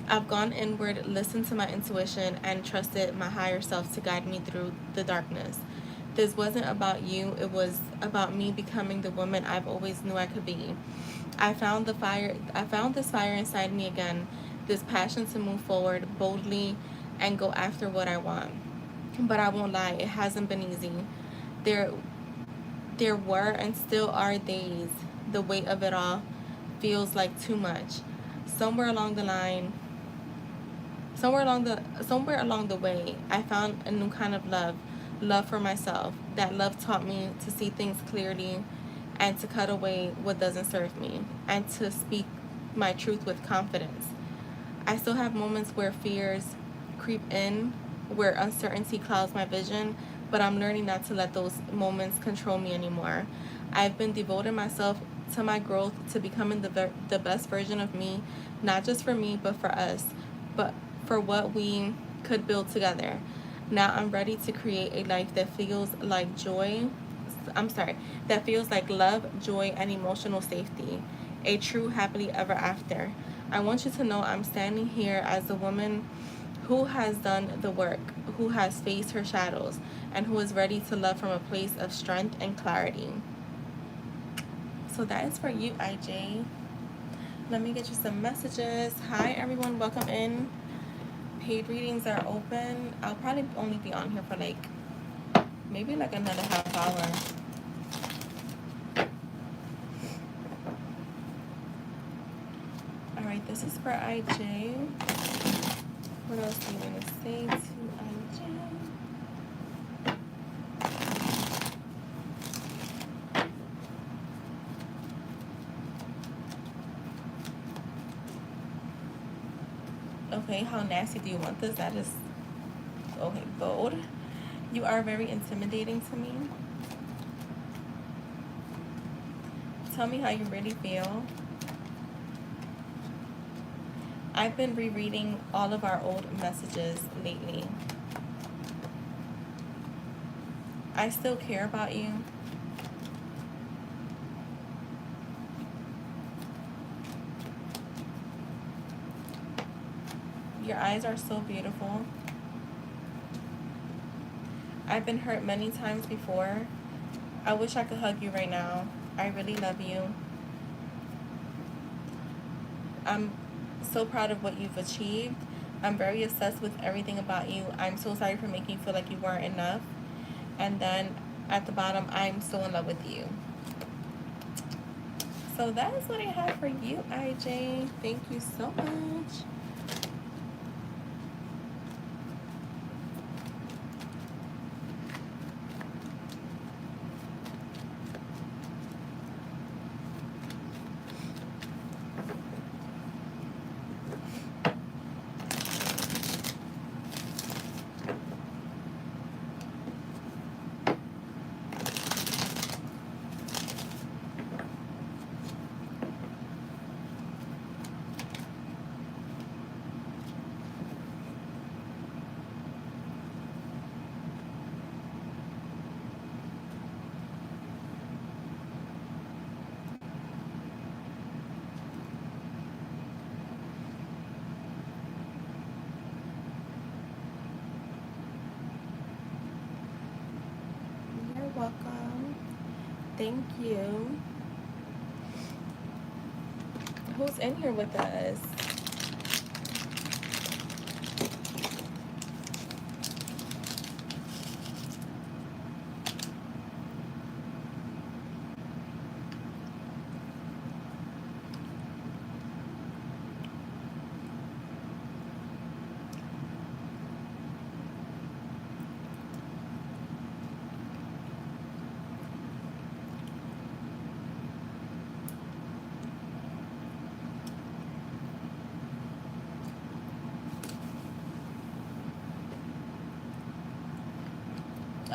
I've gone inward, listened to my intuition, and trusted my higher self to guide me through the darkness. This wasn't about you, it was about me becoming the woman I've always knew I could be. I found this fire inside me again, this passion to move forward boldly and go after what I want. But I won't lie, it hasn't been easy. There there were and still are days the weight of it all feels like too much. Somewhere along the line, somewhere along the way, I found a new kind of love for myself. That love taught me to see things clearly and to cut away what doesn't serve me and to speak my truth with confidence. I still have moments where fears creep in, where uncertainty clouds my vision, but I'm learning not to let those moments control me anymore. I've been devoting myself to my growth, to becoming the best version of me, not just for me, but for us, but for what we could build together. Now I'm ready to create a life that feels like that feels like love, joy, and emotional safety. A true happily ever after. I want you to know I'm standing here as a woman who has done the work, who has faced her shadows, and who is ready to love from a place of strength and clarity. So that is for you, IJ. Let me get you some messages. Hi, everyone. Welcome in. Paid readings are open. I'll probably only be on here for like maybe like another half hour. All right, this is for IJ. What else do you want to say to IJ? Okay, how nasty do you want this? That is, okay, bold. You are very intimidating to me. Tell me how you really feel. I've been rereading all of our old messages lately. I still care about you. Your eyes are so beautiful. I've been hurt many times before. I wish I could hug you right now. I really love you. I'm so proud of what you've achieved. I'm very obsessed with everything about you. I'm so sorry for making you feel like you weren't enough. And then at the bottom, I'm so in love with you. So that is what I have for you, IJ. Thank you so much. Thank you. Who's in here with us?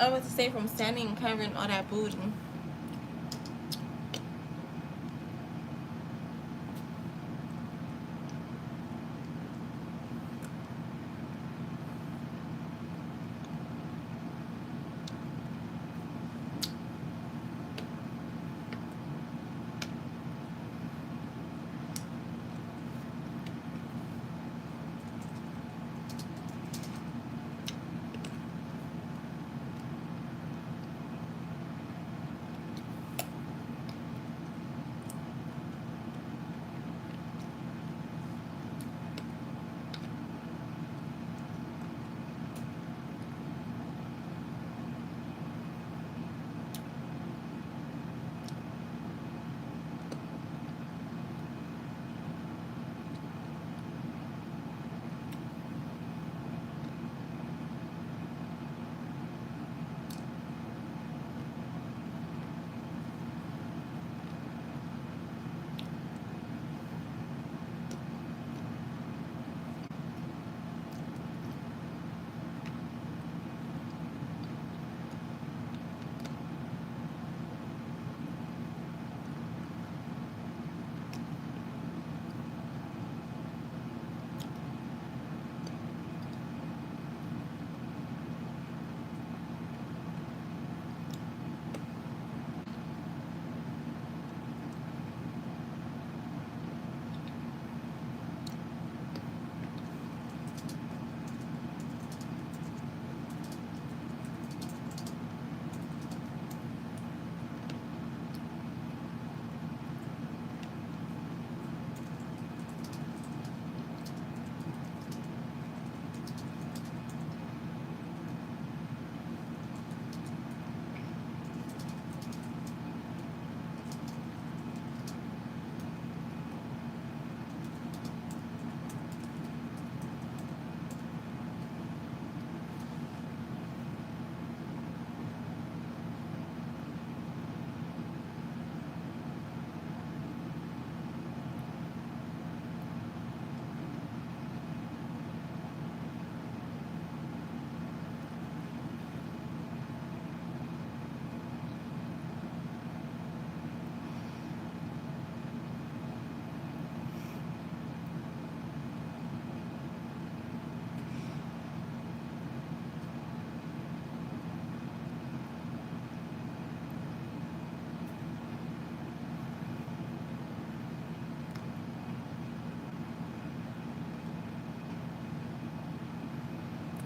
I was to say from standing and covering all that booty.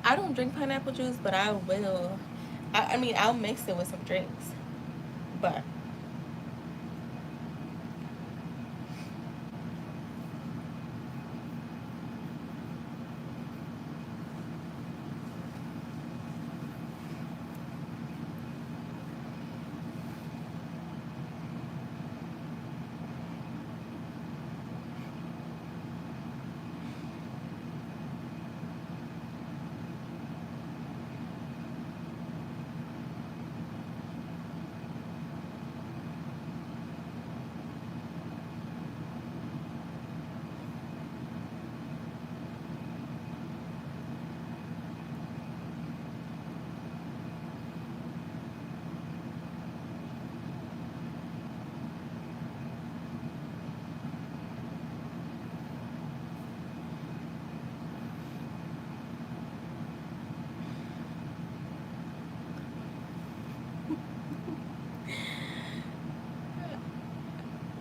I don't drink pineapple juice, but I will. I mean, I'll mix it with some drinks. But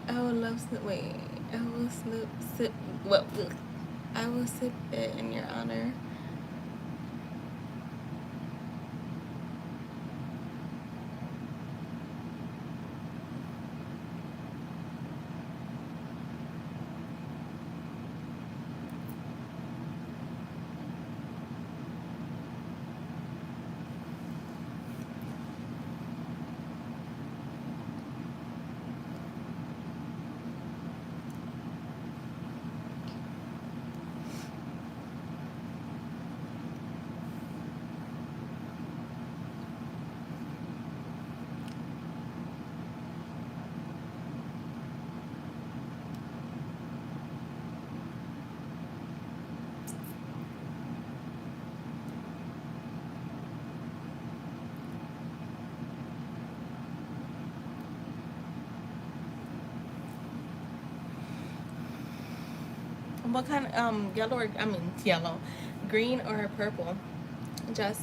I would love to wait. I will sip. Well, I will sip it in your honor. What kind of yellow or I mean yellow, green or purple? Just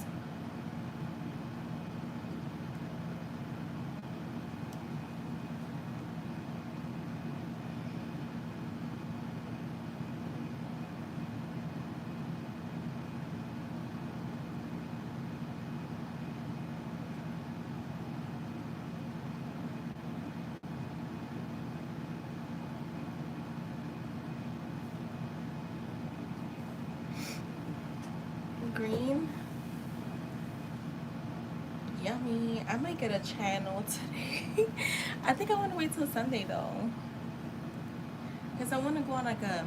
green. Yummy. I might get a channel today. I think I want to wait till Sunday though, cause I want to go on like a,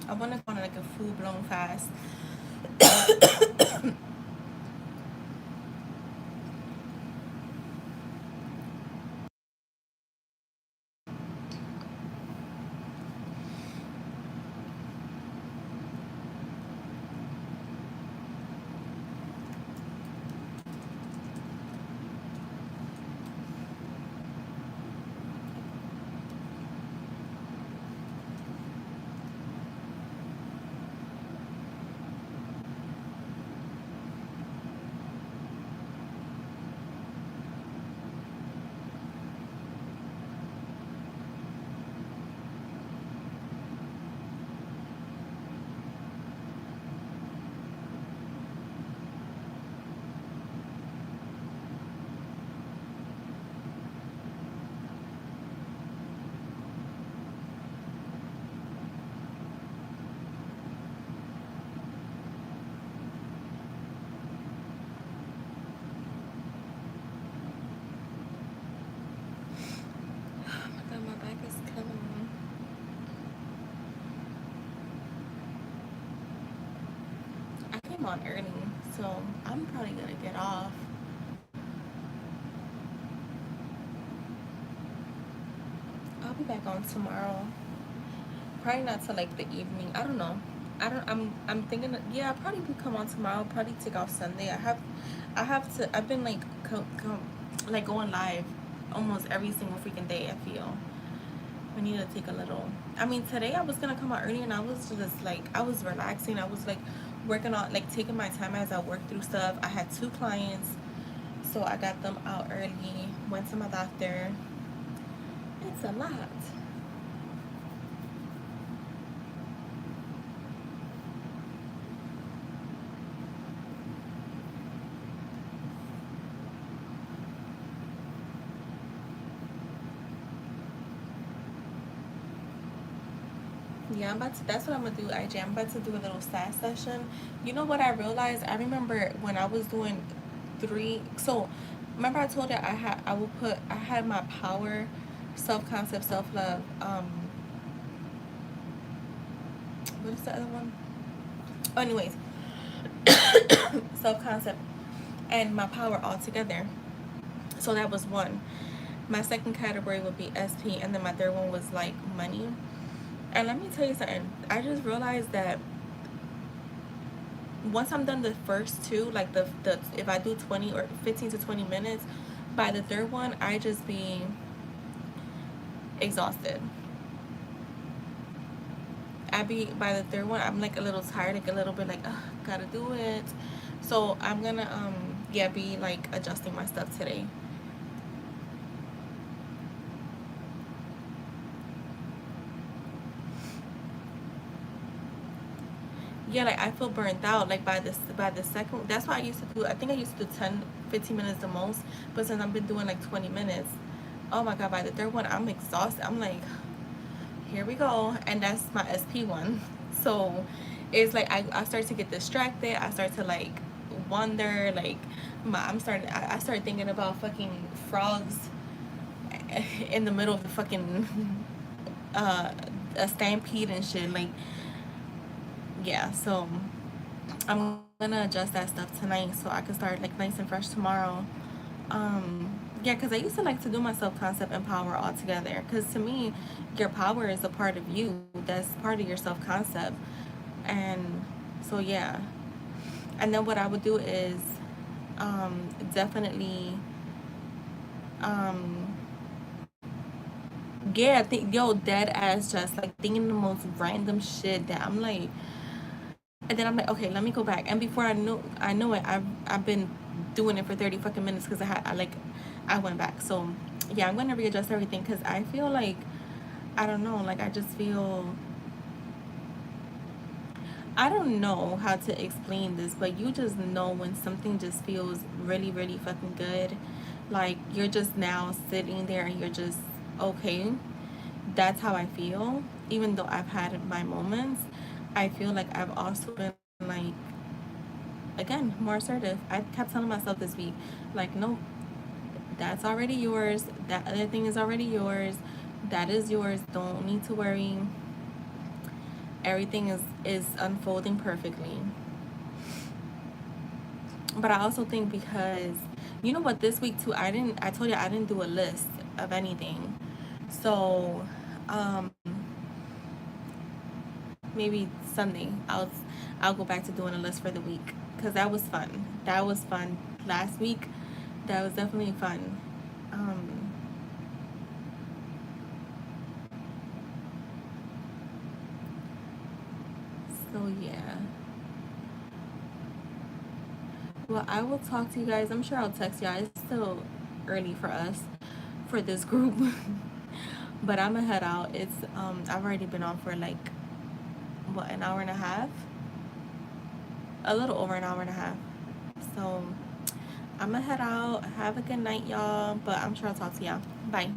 I want to go on like a full blown fast. Oh my god, my back is killing me. I came on early, so I'm probably gonna get off. I'll be back on tomorrow. Probably not till like the evening. I don't know. I don't. I'm thinking. Yeah, I'll probably come on tomorrow. Probably take off Sunday. I have to. I've been like like going live almost every single freaking day. I feel we need to take a little. I mean, today I was gonna come out early and I was just like I was relaxing. I was like working on like taking my time as I worked through stuff. I had 2 clients, so I got them out early. Went to my doctor. It's a lot. Yeah, I'm about to. That's what I'm gonna do, IJ. I'm about to do a little SAS session. You know what I realized? I remember when I was doing 3. So, remember I told you I had my power, self concept, self love. What is the other one? Oh, anyways, self concept and my power all together. So that was one. My second category would be SP, and then my third one was like money. And let me tell you something. I just realized that once I'm done the first two, like the if I do 20 or 15 to 20 minutes, by the third one I just be exhausted. I be by the third one I'm like a little tired, like a little bit like gotta do it. So I'm gonna yeah be like adjusting my stuff today. Yeah, like I feel burnt out like by the second. That's why I used to do, I think I used to do 10-15 minutes the most, but since I've been doing like 20 minutes, oh my god, by the third one I'm exhausted. I'm like, here we go. And that's my SP one. So it's like I start to get distracted. I start to like wonder like I start thinking about fucking frogs in the middle of the fucking uh a stampede and shit. Like yeah, so I'm gonna adjust that stuff tonight so I can start like nice and fresh tomorrow. Yeah, because I used to like to do my self concept and power all together. Because to me, your power is a part of you. That's part of your self concept. And so yeah. And then what I would do is definitely um, Yeah, think yo, dead ass, just like thinking the most random shit that I'm like, and then I'm like, okay, let me go back. And before I know it, I've been doing it for 30 fucking minutes because I went back. So yeah, I'm gonna readjust everything because I feel like, I don't know, like I just feel, I don't know how to explain this, but you just know when something just feels really, really fucking good. Like you're just now sitting there and you're just okay. That's how I feel. Even though I've had my moments, I feel like I've also been like, again, more assertive. I kept telling myself this week, like, nope, that's already yours. That other thing is already yours. That is yours. Don't need to worry. Everything is unfolding perfectly. But I also think because, you know what, this week too, I told you I didn't do a list of anything. So, um, maybe Sunday I'll go back to doing a list for the week because that was fun. That was fun last week. That was definitely fun. Um, so yeah. Well, I will talk to you guys. I'm sure I'll text you guys. It's still early for us for this group. But I'm gonna head out. It's I've already been on for like what, an hour and a half? A little over an hour and a half. So I'm gonna head out. Have a good night, y'all. But I'm sure I'll talk to y'all. Bye.